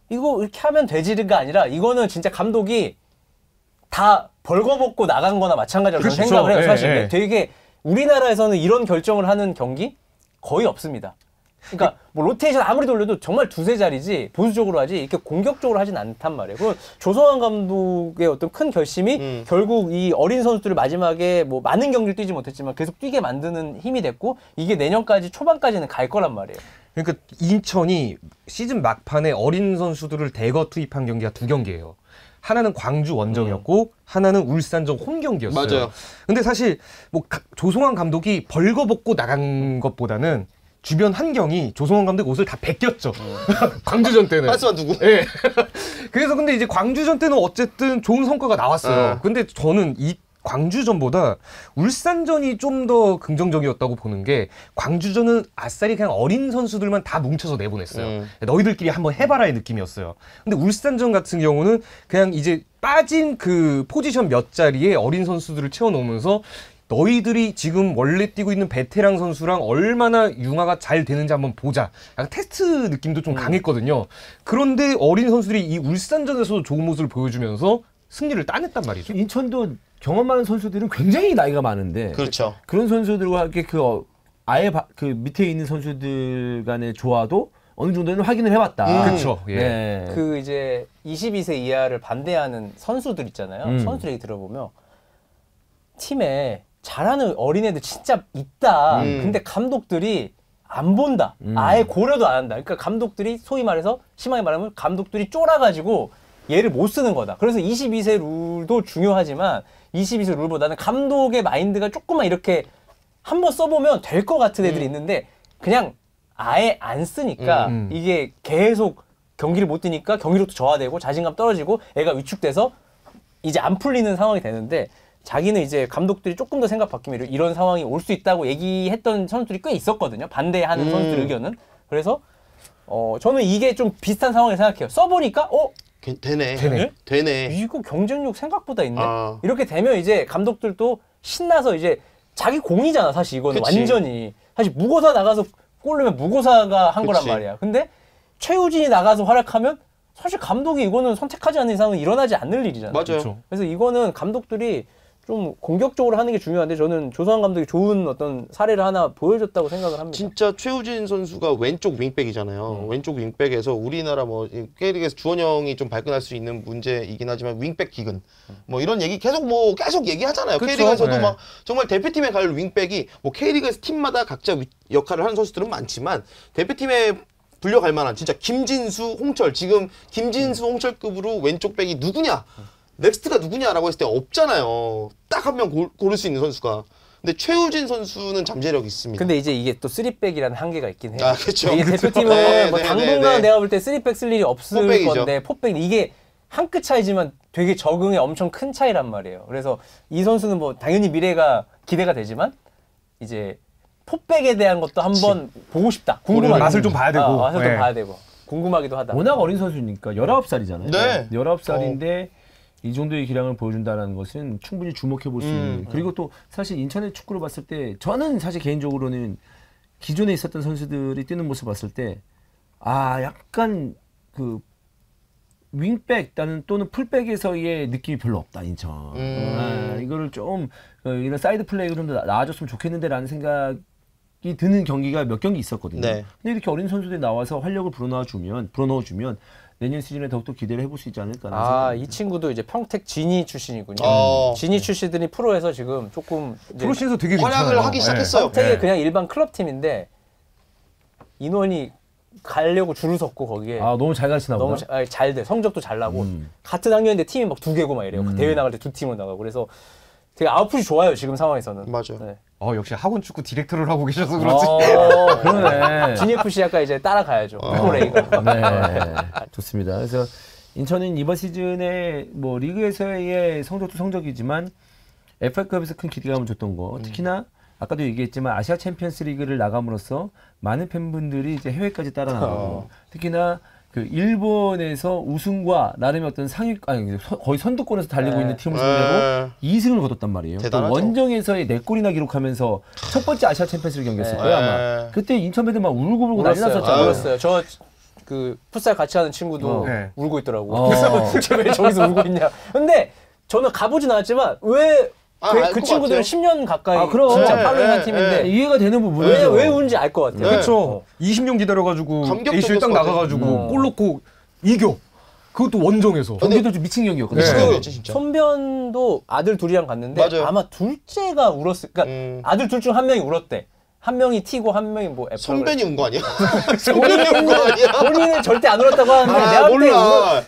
이거 이렇게 하면 되지가 아니라 이거는 진짜 감독이 다 벌거벗고 나간 거나 마찬가지라고 그렇죠. 생각을 해요. 사실 되게 우리나라에서는 이런 결정을 하는 경기 거의 없습니다. 그러니까 뭐 로테이션 아무리 돌려도 정말 두세 자리지 보수적으로 하지 이렇게 공격적으로 하진 않단 말이에요. 그럼 조성환 감독의 어떤 큰 결심이 결국 이 어린 선수들을 마지막에 뭐 많은 경기를 뛰지 못했지만 계속 뛰게 만드는 힘이 됐고 이게 내년까지 초반까지는 갈 거란 말이에요. 그러니까 인천이 시즌 막판에 어린 선수들을 대거 투입한 경기가 2경기예요. 하나는 광주 원정이었고 하나는 울산전 홈 경기였어요. 맞아요. 근데 사실 뭐 조성환 감독이 벌거벗고 나간 것보다는 주변 환경이 조성원 감독 옷을 다 베꼈죠. 광주전 때는. 한스만 두고. 네. 그래서 근데 이제 광주전 때는 어쨌든 좋은 성과가 나왔어요. 근데 저는 이 광주전보다 울산전이 좀 더 긍정적이었다고 보는 게 광주전은 아싸리 그냥 어린 선수들만 다 뭉쳐서 내보냈어요. 너희들끼리 한번 해봐라의 느낌이었어요. 근데 울산전 같은 경우는 그냥 이제 빠진 그 포지션 몇 자리에 어린 선수들을 채워놓으면서 너희들이 지금 원래 뛰고 있는 베테랑 선수랑 얼마나 융화가 잘 되는지 한번 보자. 약간 테스트 느낌도 좀 강했거든요. 그런데 어린 선수들이 이 울산전에서도 좋은 모습을 보여주면서 승리를 따냈단 말이죠. 인천도 경험 많은 선수들은 굉장히 나이가 많은데 그렇죠. 그런 선수들과 함께 아예 그 밑에 있는 선수들 간의 조화도 어느 정도는 확인을 해봤다. 그렇죠. 예. 네. 그 이제 22세 이하를 반대하는 선수들 있잖아요. 선수들 얘기 들어보면 팀에 잘하는 어린애들 진짜 있다. 근데 감독들이 안 본다. 아예 고려도 안 한다. 그러니까 감독들이 소위 말해서 심하게 말하면 감독들이 쫄아가지고 얘를 못 쓰는 거다. 그래서 22세 룰도 중요하지만 22세 룰보다는 감독의 마인드가 조금만 이렇게 한번 써보면 될 것 같은 애들이 있는데 그냥 아예 안 쓰니까 이게 계속 경기를 못 뛰니까 경기력도 저하되고 자신감 떨어지고 애가 위축돼서 이제 안 풀리는 상황이 되는데 자기는 이제 감독들이 조금 더 생각 바뀌면 이런 상황이 올 수 있다고 얘기했던 선수들이 꽤 있었거든요. 반대하는 선수들 의견은. 그래서 저는 이게 좀 비슷한 상황을 생각해요. 써보니까 되네. 이거 경쟁력 생각보다 있네. 이렇게 되면 이제 감독들도 신나서 이제 자기 공이잖아. 사실 이거는 그치. 완전히 사실 무고사 나가서 골 넣으면 무고사가 한 거란 말이야. 근데 최우진이 나가서 활약하면 사실 감독이 이거는 선택하지 않는 이상은 일어나지 않을 일이잖아요. 맞아요. 그렇죠. 그래서 이거는 감독들이 좀 공격적으로 하는 게 중요한데 저는 조성환 감독이 좋은 어떤 사례를 하나 보여줬다고 생각을 합니다. 진짜 최우진 선수가 왼쪽 윙백이잖아요. 왼쪽 윙백에서 우리나라 뭐 K리그에서 주원영이 좀 발끈할 수 있는 문제이긴 하지만 윙백 기근 뭐 이런 얘기 계속 얘기하잖아요. 그쵸? K리그에서도 네. 막 정말 대표팀에 갈 윙백이 뭐 K리그에서 팀마다 각자 역할을 하는 선수들은 많지만 대표팀에 불려갈 만한 진짜 김진수, 홍철 지금 김진수, 홍철급으로 왼쪽 백이 누구냐? 넥스트가 누구냐라고 했을 때 없잖아요. 딱 한 명 고를 수 있는 선수가. 근데 최우진 선수는 잠재력이 있습니다. 근데 이제 이게 또 3백이라는 한계가 있긴 해요. 그렇죠. 이게 대표팀은 뭐 당분간 내가 볼 때 3백 쓸 일이 없을 포백이죠. 건데 포백 이게 한 끗 차이지만 되게 적응에 엄청 큰 차이란 말이에요. 그래서 이 선수는 뭐 당연히 미래가 기대가 되지만 이제 포백에 대한 것도 한번 보고 싶다. 궁금하다. 맛을 좀 봐야 되고. 맛을 좀 봐야 되고. 궁금하기도 하다. 워낙 어린 선수니까 19살이잖아요. 네. 19살인데 이 정도의 기량을 보여준다는 것은 충분히 주목해 볼 수 있는. 그리고 또 사실 인천의 축구를 봤을 때 저는 사실 개인적으로는 기존에 있었던 선수들이 뛰는 모습을 봤을 때 약간 그 윙백 또는 풀백에서의 느낌이 별로 없다 인천. 이거를 좀 이런 사이드 플레이가 좀 더 나아졌으면 좋겠는데라는 생각이 드는 경기가 몇 경기 있었거든요. 네. 근데 이렇게 어린 선수들이 나와서 활력을 불어넣어주면 내년 시즌에 더욱더 기대를 해볼 수 있지 않을까라는 생각입니다. 이 친구도 이제 평택 진이 출신이군요. 진이 출신들이 프로에서 지금 조금 프로 시에서 되게 활약을 괜찮아요. 하기 시작했어요. 평택이 그냥 일반 클럽 팀인데 인원이 가려고 줄을 섰고 거기에 너무 잘 가르치나 너무 보다. 잘 돼. 성적도 잘 나고 같은 학년인데 팀이 막 2개고 막 이래요. 대회 나갈 때 2팀을 나가고 그래서 되게 아웃풋이 좋아요 지금 상황에서는. 맞아. 네. 역시 학원 축구 디렉터를 하고 계셔서 그렇지. 그러네. 진FC 약간 이제 따라가야죠. 프로레이가. 네, 좋습니다. 그래서 인천은 이번 시즌에 뭐 리그에서의 성적도 성적이지만 FA컵에서 큰 기대감을 줬던 거, 특히나 아까도 얘기했지만 아시아 챔피언스 리그를 나감으로써 많은 팬분들이 이제 해외까지 따라 나가고, 특히나 그 일본에서 우승과 나름의 어떤 거의 선두권에서 달리고 있는 팀을 상대로 2승을 거뒀단 말이에요. 대단하죠. 또 원정에서의 4골이나 기록하면서 첫 번째 아시아 챔피언스 리그 경기였을 거예요 아마. 그때 인천 애들 막 울고 난리 났었잖아요. 울었어요. 저 그 풋살 같이 하는 친구도 울고 있더라고. 왜 저기서 울고 있냐. 근데 저는 가보진 않았지만 왜 그 친구들은 10년 가까이 진짜 팔로잉한 팀인데 이해가 되는 부분이죠. 왜 우는지 알 것 같아요. 그렇죠. 20년 기다려가지고 A실 딱 나가가지고 골 넣고 이겨. 그것도 원정에서. 경기도 좀 미친 경기였거든요. 미친 경기였지 진짜. 손변도 아들 둘이랑 갔는데 맞아요. 아마 둘째가 울었을. 그러니까 아들 둘 중 한 명이 울었대. 한 명이 T고 한 명이 뭐 F. 손변이 운 거 아니야? 손변이 운 거 아니야? 본인은 절대 안 울었다고 하는데 내가 볼 때 몰라.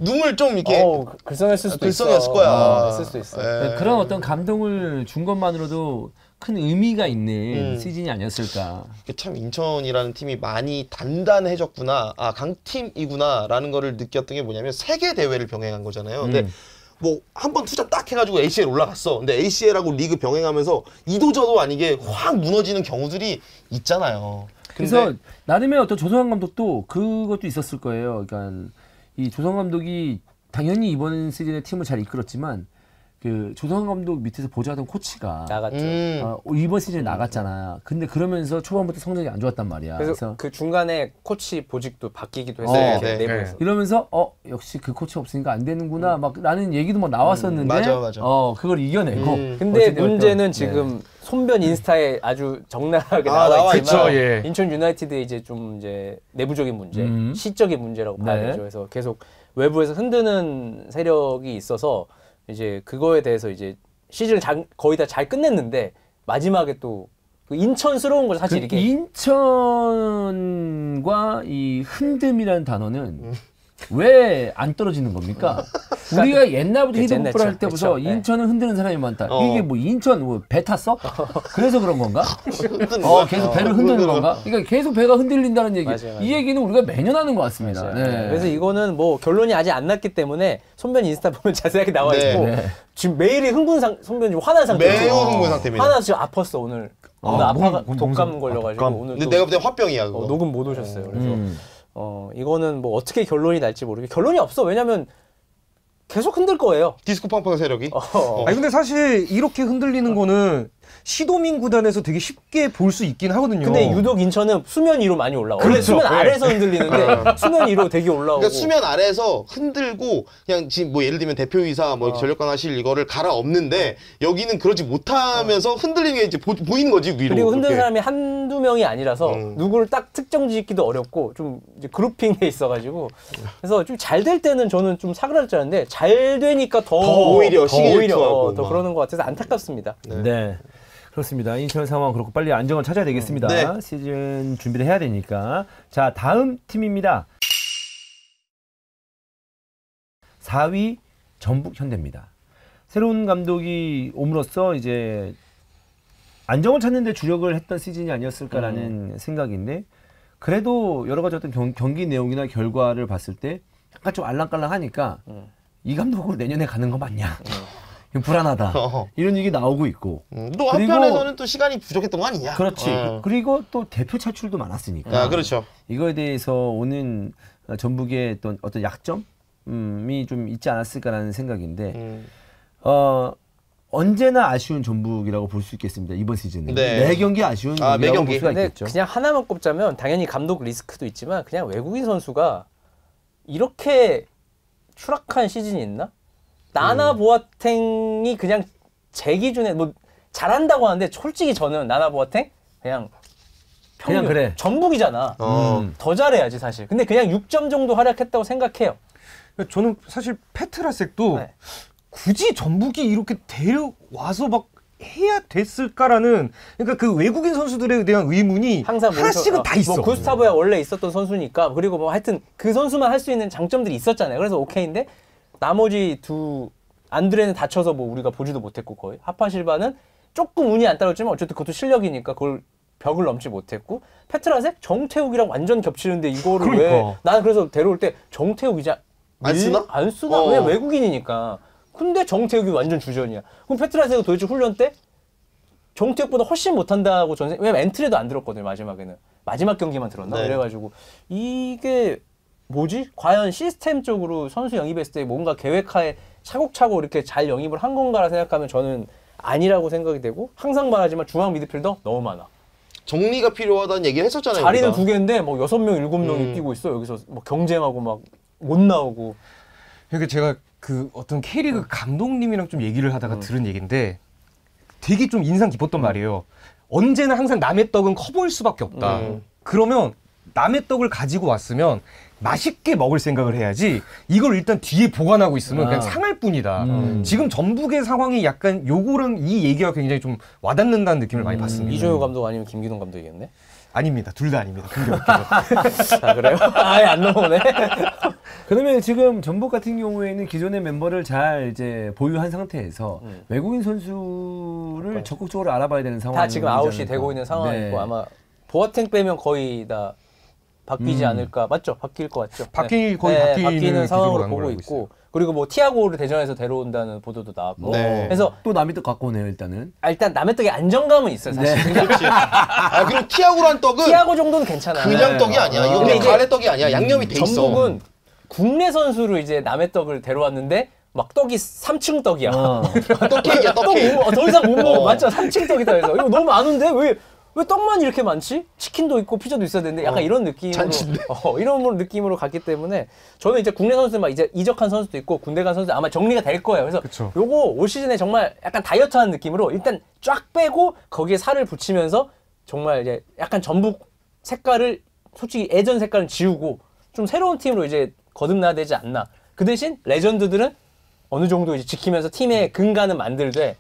눈을 좀 이렇게 글썽였을 수도 글썽였을 거야. 했을 수도 있어. 네. 그런 어떤 감동을 준 것만으로도 큰 의미가 있는 시즌이 아니었을까. 참 인천이라는 팀이 많이 단단해졌구나, 아 강팀이구나라는 거를 느꼈던 게 뭐냐면 세계 대회를 병행한 거잖아요. 근데 뭐 한 번 투자 딱 해가지고 ACL 올라갔어. 근데 ACL하고 리그 병행하면서 이도저도 아니게 확 무너지는 경우들이 있잖아요. 그래서 나름의 어떤 조성환 감독도 그것도 있었을 거예요. 그러니까 이 조성환 감독이 당연히 이번 시즌에 팀을 잘 이끌었지만 그 조성환 감독 밑에서 보좌하던 코치가 나갔죠. 이번 시즌에 나갔잖아. 근데 그러면서 초반부터 성적이 안 좋았단 말이야. 그래서 그 중간에 코치 보직도 바뀌기도 했어요. 내부에서. 이러면서 역시 그 코치 없으니까 안 되는구나 막 라는 얘기도 막 나왔었는데 맞아. 그걸 이겨내고. 근데 문제는 지금 손변 인스타에 아주 적나라하게 나와 있지만 예. 인천 유나이티드의 이제 좀 이제 내부적인 문제, 시적인 문제라고 봐야 되죠. 그래서 계속 외부에서 흔드는 세력이 있어서 이제 그거에 대해서 이제 시즌을 거의 다 잘 끝냈는데 마지막에 또 그 인천스러운 걸 사실 이게 인천과 이 흔듦이라는 단어는 왜 안 떨어지는 겁니까? 우리가 옛날부터 히든풋볼 할 때부터 그쵸. 인천은 흔드는 사람이 많다. 이게 뭐 인천 뭐 배 탔어? 그래서 그런 건가? 계속 배를 흔드는 건가? 그러니까 계속 배가 흔들린다는 얘기. 맞아요. 이 얘기는 우리가 매년 하는 것 같습니다. 네. 그래서 이거는 뭐 결론이 아직 안 났기 때문에 손변 인스타 보면 자세하게 나와 있고 지금 매일이 손변이 화난 상태예요. 매우 흥분 상태입니다. 화나 지금 아팠어 오늘. 오늘 아파가 독감 걸려가지고 오늘 근데 내가 볼 때 화병이야 그거. 녹음 못 오셨어요. 그래서 이거는 뭐 어떻게 결론이 날지 모르겠고 결론이 없어. 왜냐면 계속 흔들 거예요. 디스코 팡팡 세력이. 아니 근데 사실 이렇게 흔들리는 거는 시도민 구단에서 되게 쉽게 볼 수 있긴 하거든요. 근데 유독 인천은 수면 위로 많이 올라와. 원래 그렇죠. 수면 아래에서 흔들리는데 수면 위로 되게 올라오고. 그러니까 수면 아래에서 흔들고 그냥 지금 뭐 예를 들면 대표이사 뭐 전력강 하실 이거를 갈아엎는데 여기는 그러지 못하면서 흔들리는 게 이제 보이는 거지 위로. 그리고 흔드는 이렇게. 사람이 한두 명이 아니라서 누구를 딱 특정 짓기도 어렵고 좀 이제 그룹핑돼 있어가지고 그래서 좀 잘 될 때는 저는 좀 사그라들 줄 알았는데 잘 되니까 더 오히려 더 막. 그러는 것 같아서 안타깝습니다. 네. 그렇습니다. 인천 상황 그렇고 빨리 안정을 찾아야 되겠습니다. 네. 시즌 준비를 해야 되니까. 자, 다음 팀입니다. 4위 전북 현대입니다. 새로운 감독이 옴으로써 이제 안정을 찾는 데 주력을 했던 시즌이 아니었을까라는 생각인데 그래도 여러 가지 어떤 경기 내용이나 결과를 봤을 때 약간 좀 알랑깔랑하니까 이 감독으로 내년에 가는 거 맞냐? 불안하다. 이런 얘기 나오고 있고. 또 한편에서는 또 시간이 부족했던 거 아니냐? 그렇지. 그리고 또 대표 차출도 많았으니까. 아, 그렇죠. 이거에 대해서 오는 전북의 어떤 약점이 좀 있지 않았을까라는 생각인데 언제나 아쉬운 전북이라고 볼 수 있겠습니다. 이번 시즌은. 매 경기 아쉬운 경기라고 볼 수가 근데 있겠죠. 그냥 하나만 꼽자면 당연히 감독 리스크도 있지만 그냥 외국인 선수가 이렇게 추락한 시즌이 있나? 나나 보아탱이 그냥 제 기준에 뭐 잘한다고 하는데 솔직히 저는 나나 보아탱 그냥 그래. 전북이잖아. 더 잘해야지 사실. 근데 그냥 6점 정도 활약했다고 생각해요. 저는 사실 페트라색도 굳이 전북이 이렇게 데려와서 막 해야 됐을까라는 그러니까 그 외국인 선수들에 대한 의문이 항상 하나씩은 다 있어. 뭐 구스타보야 원래 있었던 선수니까 그리고 뭐 하여튼 그 선수만 할 수 있는 장점들이 있었잖아요. 그래서 오케이인데 나머지 안드레는 다쳐서 뭐 우리가 보지도 못했고 거의 하파실바는 조금 운이 안 따랐지만 어쨌든 그것도 실력이니까 그걸 벽을 넘지 못했고 페트라색 정태욱이랑 완전 겹치는데 이거를 왜 나는 그래서 데려올 때 정태욱이자 안 쓰나? 안 쓰나? 왜 외국인이니까. 근데 정태욱이 완전 주전이야. 그럼 페트라색은 도대체 훈련 때 정태욱보다 훨씬 못한다고 왜냐면 엔트리도 안 들었거든요. 마지막에는 마지막 경기만 들었나? 그래가지고 이게 뭐지? 과연 시스템적으로 선수 영입했을 때 뭔가 계획하에 차곡차곡 이렇게 잘 영입을 한 건가라 생각하면 저는 아니라고 생각이 되고 항상 말하지만 중앙 미드필더 너무 많아. 정리가 필요하다는 얘기를 했었잖아요. 자리는 우리가. 2개인데 뭐 6명, 7명이 뛰고 있어. 여기서 뭐 경쟁하고 막 못 나오고. 그러니까 제가 그 어떤 K리그 감독님이랑 좀 얘기를 하다가 들은 얘기인데 되게 좀 인상 깊었던 말이에요. 언제나 항상 남의 떡은 커 보일 수밖에 없다. 그러면 남의 떡을 가지고 왔으면 맛있게 먹을 생각을 해야지 이걸 일단 뒤에 보관하고 있으면 그냥 상할 뿐이다. 지금 전북의 상황이 약간 요거랑 이 얘기가 굉장히 좀 와닿는다는 느낌을 많이 받습니다. 이종효 감독 아니면 김기동 감독이겠네? 아닙니다. 둘 다 아닙니다. 근데 아, 그래요? 아예 안 넘어오네. 그러면 지금 전북 같은 경우에는 기존의 멤버를 잘 이제 보유한 상태에서 외국인 선수를 적극적으로 알아봐야 되는 상황. 다 지금 아웃이 되고 있는 상황이고 네. 아마 보아탱 빼면 거의 다 바뀌지 않을까. 맞죠? 바뀔 것 같죠? 거의 바뀌는 상황으로 보고 있고 그리고 뭐 티아고를 대전에서 데려온다는 보도도 나왔고 네. 그래서 또 남의 떡 갖고 오네요 일단은. 일단 남의 떡에 안정감은 있어요 사실. 네. 그리고 티아고란 떡은 티아고 정도는 괜찮아요. 그냥 떡이 아니야. 이거 그냥 가래 떡이 아니야. 양념이 돼 있어. 전북은 국내 선수로 이제 남의 떡을 데려왔는데 막 떡이 3층 떡이야. 떡케이크야, 떡케이크. 더 이상 못 먹어. 맞죠? 3층 떡이다 해서 이거 너무 많은데 왜 떡만 이렇게 많지? 치킨도 있고 피자도 있어야 되는데 약간 이런 느낌으로 이런 느낌으로 갔기 때문에 저는 이제 국내 선수 막 이제 이적한 선수도 있고 군대 간 선수 아마 정리가 될 거예요. 그래서 그쵸. 요거 올 시즌에 정말 약간 다이어트하는 느낌으로 일단 쫙 빼고 거기에 살을 붙이면서 정말 이제 약간 전북 색깔을 솔직히 예전 색깔은 지우고 좀 새로운 팀으로 이제 거듭나야 되지 않나. 그 대신 레전드들은 어느 정도 이제 지키면서 팀의 근간은 만들되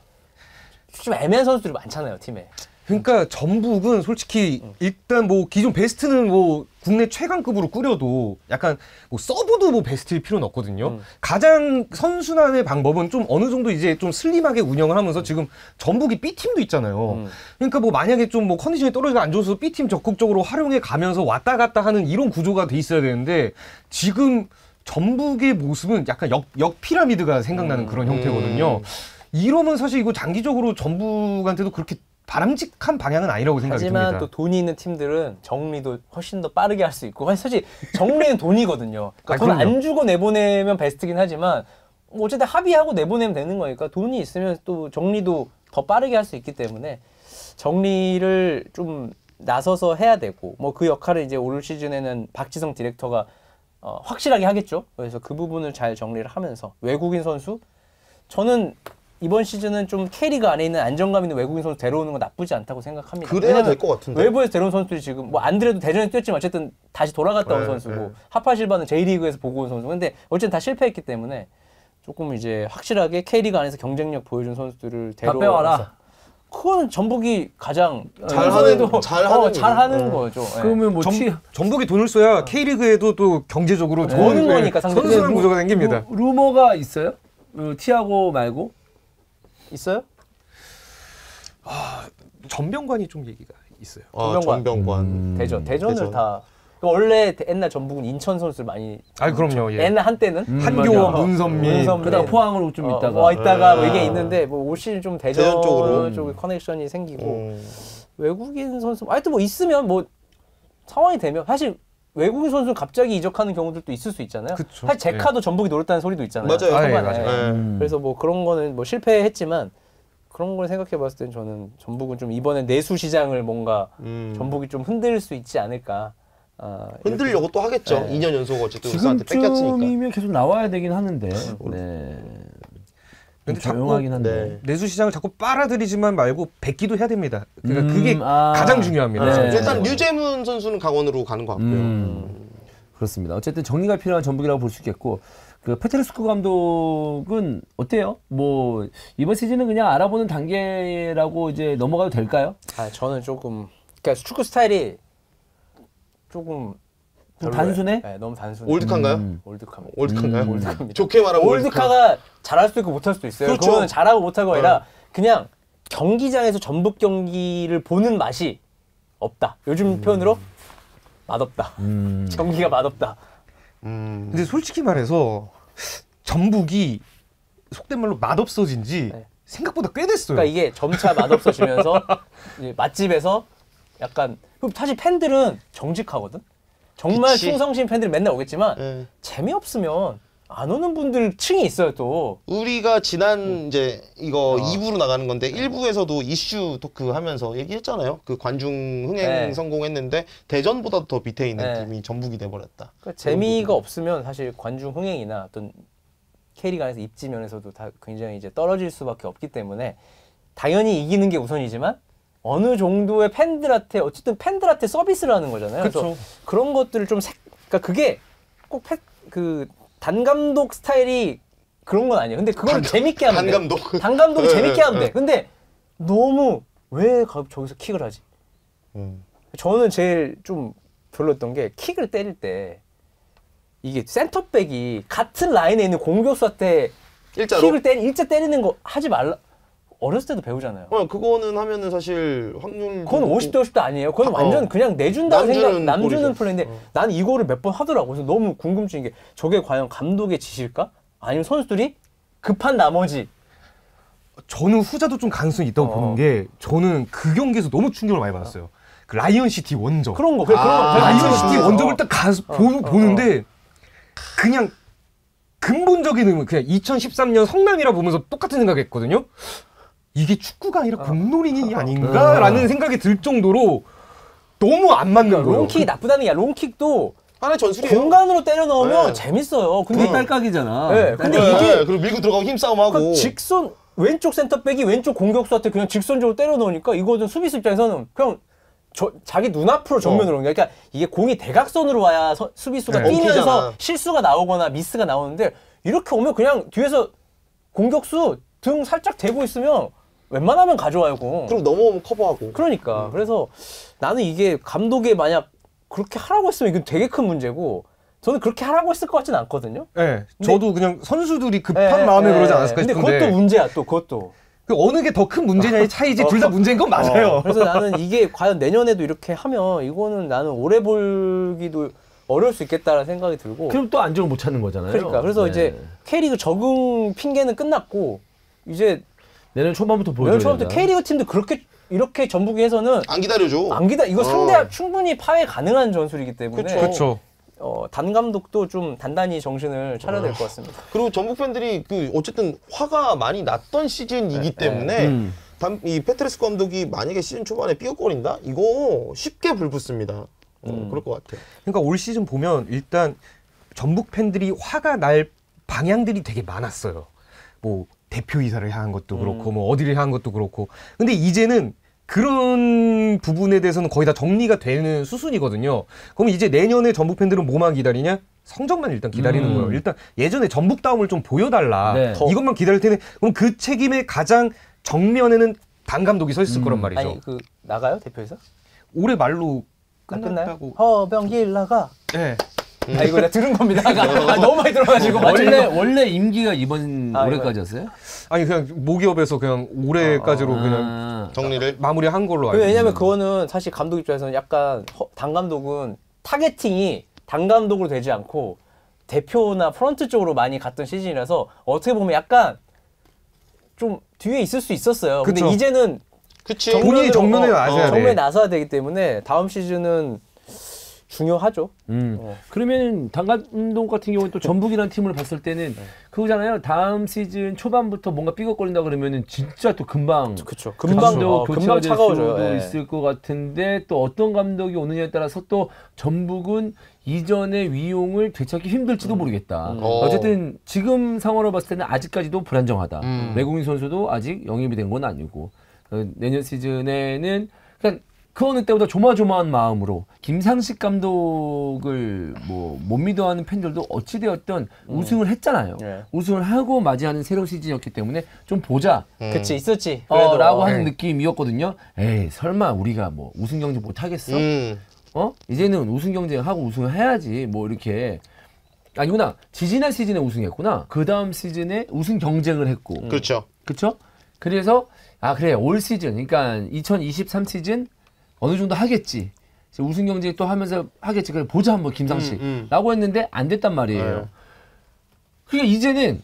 좀 애매한 선수들이 많잖아요 팀에. 그러니까 전북은 솔직히 일단 뭐 기존 베스트는 뭐 국내 최강급으로 꾸려도 약간 뭐 서브도 뭐 베스트일 필요는 없거든요. 가장 선순환의 방법은 좀 어느 정도 이제 좀 슬림하게 운영을 하면서 지금 전북이 B팀도 있잖아요. 그러니까 뭐 만약에 좀 뭐 컨디션이 떨어지고 안 좋아서 B팀 적극적으로 활용해 가면서 왔다 갔다 하는 이런 구조가 돼 있어야 되는데 지금 전북의 모습은 약간 역 피라미드가 생각나는 그런 형태거든요. 이러면 사실 이거 장기적으로 전북한테도 그렇게 바람직한 방향은 아니라고 생각이 듭니다. 하지만 또 돈이 있는 팀들은 정리도 훨씬 더 빠르게 할 수 있고 사실 정리는 돈이거든요. 그러니까 돈 안 주고 내보내면 베스트긴 하지만 어쨌든 합의하고 내보내면 되는 거니까 돈이 있으면 또 정리도 더 빠르게 할 수 있기 때문에 정리를 좀 나서서 해야 되고 뭐 그 역할을 이제 올 시즌에는 박지성 디렉터가 확실하게 하겠죠. 그래서 그 부분을 잘 정리를 하면서 외국인 선수 저는 이번 시즌은 좀 K리그 안에 있는 안정감 있는 외국인 선수 데려오는 건 나쁘지 않다고 생각합니다. 그래야 될 것 같은데. 외부에서 데려온 선수들이 지금 뭐 안드레도 대전에 뛰었지만 어쨌든 다시 돌아갔다 온 선수고 하파실바는 J리그에서 보고 온 선수. 근데 어쨌든 다 실패했기 때문에 조금 이제 확실하게 K리그 안에서 경쟁력 보여준 선수들을 데려와라. 그거는 전북이 가장 잘하는 거죠. 그러면 뭐 전북이 돈을 써야 K리그에도 또 경제적으로 좋은 거니까 선순환 구조가 생깁니다. 루머가 있어요? 티아고 말고? 있어요? 전병관이 좀 얘기가 있어요. 전병관. 대전을 다 원래 옛날 전북은 인천 선수를 많이. 그럼요. 예. 옛날 한때는 한교원, 문선민, 그다음 포항으로 좀 있다가 뭐 이게 있는데 뭐 올 시즌 좀 대전 쪽으로 커넥션이 생기고 외국인 선수 하여튼 뭐 있으면 뭐 상황이 되면 사실. 외국인 선수는 갑자기 이적하는 경우들도 있을 수 있잖아요. 그쵸. 사실 제카도 전북이 노렸다는 소리도 있잖아요. 맞아요. 그래서 뭐 그런 거는 뭐 실패했지만 그런 걸 생각해 봤을 땐 저는 전북은 좀 이번에 내수 시장을 뭔가 전북이 좀 흔들 수 있지 않을까. 흔들려고 또 하겠죠. 2년 연속 어쨌든 울산한테 뺏겼으니까. 지금쯤이면 계속 나와야 되긴 하는데. 근데 조용하긴 한데 내수 시장을 자꾸 빨아들이지만 말고 뱉기도 해야 됩니다. 그러니까 그게 가장 중요합니다. 일단 류재문 선수는 강원으로 가는 것 같고요. 그렇습니다. 어쨌든 정리가 필요한 전북이라고 볼 수 있겠고 그 페트루스크 감독은 어때요? 뭐 이번 시즌은 그냥 알아보는 단계라고 이제 넘어가도 될까요? 저는 조금 그러니까 축구 스타일이 조금 단순해? 네, 너무 단순해. 올드카인가요? 올드카입니다. 올드카인가요? 좋게 말하면 올드카가 잘할 수도 있고 못할 수도 있어요. 그렇죠. 그거는 잘하고 못하고 아니라 그냥 경기장에서 전북 경기를 보는 맛이 없다. 요즘 표현으로 맛없다. 경기가 맛없다. 근데 솔직히 말해서 전북이 속된 말로 맛없어진 지 생각보다 꽤 됐어요. 그러니까 이게 점차 맛없어지면서 이제 맛집에서 약간 사실 팬들은 정직하거든. 정말 충성심 팬들이 맨날 오겠지만 재미없으면 안 오는 분들 층이 있어요 또. 우리가 지난 이제 이거 2부로 나가는 건데 1부에서도 이슈 토크 하면서 얘기했잖아요. 그 관중 흥행 성공했는데 대전보다 더 밑에 있는 팀이 전북이 돼버렸다. 그러니까 재미가 없으면 사실 관중 흥행이나 어떤 K리그 안에서 입지 면에서도 다 굉장히 이제 떨어질 수밖에 없기 때문에 당연히 이기는 게 우선이지만 어느 정도의 팬들한테 어쨌든 팬들한테 서비스를 하는 거잖아요. 그래서 그런 것들을 좀 그러니까 그게 꼭 그 단감독 스타일이 그런 건 아니에요. 근데 그건 재밌게 하면 돼. 단감독이 재밌게 하면 돼. 근데 너무 왜 저기서 킥을 하지? 저는 제일 좀 별로였던 게 킥을 때릴 때 이게 센터백이 같은 라인에 있는 공격수한테 일자로 일자 때리는 거 하지 말라. 어렸을 때도 배우잖아요. 그거는 하면은 사실 확률 그건 50대 50대 아니에요. 그건 완전 그냥 내준다고 생각, 남주는 플레이인데 난 이거를 몇 번 하더라고. 그래서 너무 궁금증인 게 저게 과연 감독의 지시일까? 아니면 선수들이 급한 나머지. 저는 후자도 좀 가능성이 있다고 보는 게 저는 그 경기에서 너무 충격을 많이 받았어요. 그 라이언 시티 원정. 그런 거. 라이언 시티 원정을 딱 가서 보는데 그냥 근본적인 그냥 2013년 성남이라 보면서 똑같은 생각했거든요. 이게 축구가 아니라 공놀이 아닌가라는 생각이 들 정도로 너무 안 맞는 거예요. 롱킥이 나쁘다는 게 아니라 롱킥도 하나의 전술이에요. 공간으로 때려 넣으면 재밌어요. 근데 딸깍이잖아. 네, 근데 이게 그리고 밀고 들어가고 힘싸움하고 그러니까 직선 왼쪽 센터백이 왼쪽 공격수한테 그냥 직선적으로 때려 넣으니까 이거는 수비수 입장에서는 그냥 자기 눈앞으로 정면으로 오는 거야. 그러니까 이게 공이 대각선으로 와야 수비수가 뛰면서 엉키잖아. 실수가 나오거나 미스가 나오는데 이렇게 오면 그냥 뒤에서 공격수 등 살짝 대고 있으면 웬만하면 가져와요 공. 그럼 넘어오면 커버하고. 그러니까 그래서 나는 이게 감독이 만약 그렇게 하라고 했으면 이건 되게 큰 문제고 저는 그렇게 하라고 했을 것 같지는 않거든요. 네, 저도 그냥 선수들이 급한 마음에 그러지 않았을까 싶은데. 근데 그것도 문제야 또 그것도. 어느 게 더 큰 문제냐의 차이지 둘 다 문제인 건 맞아요. 그래서 나는 이게 과연 내년에도 이렇게 하면 이거는 나는 오래 보기도 어려울 수 있겠다라는 생각이 들고. 그럼 또 안정을 못 찾는 거잖아요. 그러니까 그래서 이제 K리그 적응 핑계는 끝났고 이제 내년 초반부터 보여줘야 내년 초반부터 K리그 팀도 이렇게 전북에서는 안 기다려줘. 이거 상대 충분히 파괴 가능한 전술이기 때문에. 그렇죠. 단 감독도 좀 단단히 정신을 차려야 될 것 같습니다. 그리고 전북 팬들이 어쨌든 화가 많이 났던 시즌이기 때문에 이 페트레스 감독이 만약에 시즌 초반에 삐걱거린다? 이거 쉽게 불붙습니다. 그럴 것 같아요. 그러니까 올 시즌 보면 일단 전북 팬들이 화가 날 방향들이 되게 많았어요. 뭐 대표이사를 향한 것도 그렇고 뭐 어디를 향한 것도 그렇고. 근데 이제는 그런 부분에 대해서는 거의 다 정리가 되는 수순이거든요. 그럼 이제 내년에 전북 팬들은 뭐만 기다리냐? 성적만 일단 기다리는 거예요. 일단 예전에 전북다움을 좀 보여달라. 네. 이것만 기다릴 텐데 그럼 그 책임의 가장 정면에는 당 감독이 서 있을 거란 말이죠. 아니 나가요 대표에서? 올해 말로 끝나요? 끝났다고. 허병길 나가. 네. 이거 내가 들은 겁니다. 너무 많이 들어가지고. 원래 임기가 이번 올해까지였어요? 아니 그냥 모기업에서 그냥 올해까지로 그냥 정리를 마무리한 걸로 알고. 왜냐면 그거는 사실 감독 입장에서는 약간 당 감독은 타겟팅이 당 감독으로 되지 않고 대표나 프런트 쪽으로 많이 갔던 시즌이라서 어떻게 보면 약간 좀 뒤에 있을 수 있었어요. 근데 그쵸. 이제는 그치. 본인이 정면에 나서야 돼. 정면에 나서야 되기 때문에 다음 시즌은 중요하죠. 그러면 당 감독 같은 경우는 또 전북이라는 팀을 봤을 때는 그거잖아요. 다음 시즌 초반부터 뭔가 삐걱거린다 그러면은 진짜 또 금방 그렇죠. 금방 금방 차가워져요. 수도 있을 것 같은데 또 어떤 감독이 오느냐에 따라서 또 전북은 이전의 위용을 되찾기 힘들지도 모르겠다. 어쨌든 지금 상황으로 봤을 때는 아직까지도 불안정하다. 외국인 선수도 아직 영입이 된 건 아니고 내년 시즌에는 그러니까 그 어느 때보다 조마조마한 마음으로 김상식 감독을 뭐 못 믿어하는 팬들도 어찌되었든 우승을 했잖아요. 우승을 하고 맞이하는 새로운 시즌이었기 때문에 좀 보자. 그치 있었지. 라고 하는 느낌이었거든요. 에이 설마 우리가 뭐 우승 경쟁 못 하겠어? 이제는 우승 경쟁하고 우승을 해야지. 뭐 이렇게 아니구나. 지지난 시즌에 우승했구나. 그 다음 시즌에 우승 경쟁을 했고. 그렇죠. 그렇죠? 그래서 그래 올 시즌 그러니까 2023 시즌 어느 정도 하겠지. 우승 경쟁 또 하면서 하겠지. 그래 보자 한번 김상식 라고 했는데 안 됐단 말이에요. 그러니까 이제는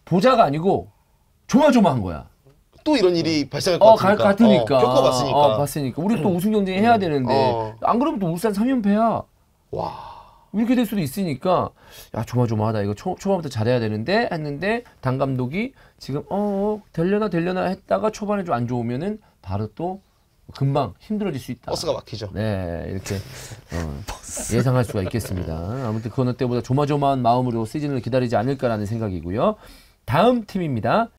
보자가 아니고 조마조마한 거야. 또 이런 일이 발생할 것 같으니까. 겪어봤으니까. 봤으니까. 우리 또 우승 경쟁 해야 되는데 안 그러면 또 울산 3연패야. 와. 이렇게 될 수도 있으니까 야 조마조마하다. 이거 초반부터 잘해야 되는데 했는데 당 감독이 지금 되려나 했다가 초반에 좀 안 좋으면은 바로 또 금방 힘들어질 수 있다. 버스가 막히죠. 네, 이렇게 예상할 수가 있겠습니다. 아무튼 그 어느 때보다 조마조마한 마음으로 시즌을 기다리지 않을까라는 생각이고요. 다음 팀입니다.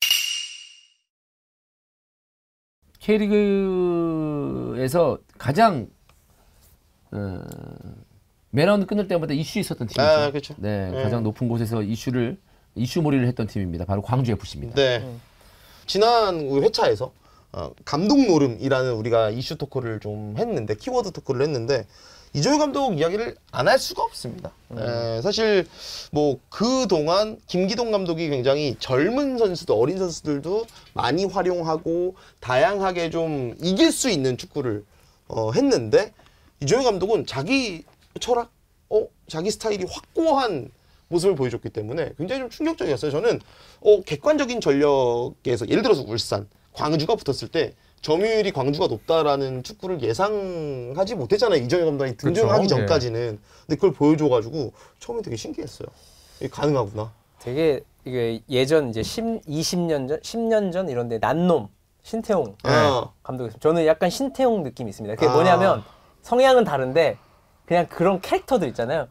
K리그에서 가장 매라운드 끝날 때마다 이슈 있었던 팀이죠. 그렇죠. 네, 가장 높은 곳에서 이슈몰이를 했던 팀입니다. 바로 광주 FC입니다. 네. 지난 회차에서 감독 노름이라는 우리가 이슈 토크를 좀 했는데 키워드 토크를 했는데 이정효 감독 이야기를 안 할 수가 없습니다. 사실 뭐 그동안 김기동 감독이 굉장히 젊은 선수들, 어린 선수들도 많이 활용하고 다양하게 좀 이길 수 있는 축구를 했는데 이정효 감독은 자기 철학, 자기 스타일이 확고한 모습을 보여줬기 때문에 굉장히 좀 충격적이었어요. 저는 객관적인 전력에서 예를 들어서 울산, 광주가 붙었을 때 점유율이 광주가 높다라는 축구를 예상하지 못했잖아요. 이정효 감독이 등장하기 그쵸? 전까지는. 근데 그걸 보여줘가지고 처음에 되게 신기했어요. 이게 가능하구나. 되게 이게 예전 이제 20년 전, 10년 전 이런데 난놈 신태용 감독이 저는 약간 신태용 느낌이 있습니다. 그게 뭐냐면 성향은 다른데 그냥 그런 캐릭터들 있잖아요.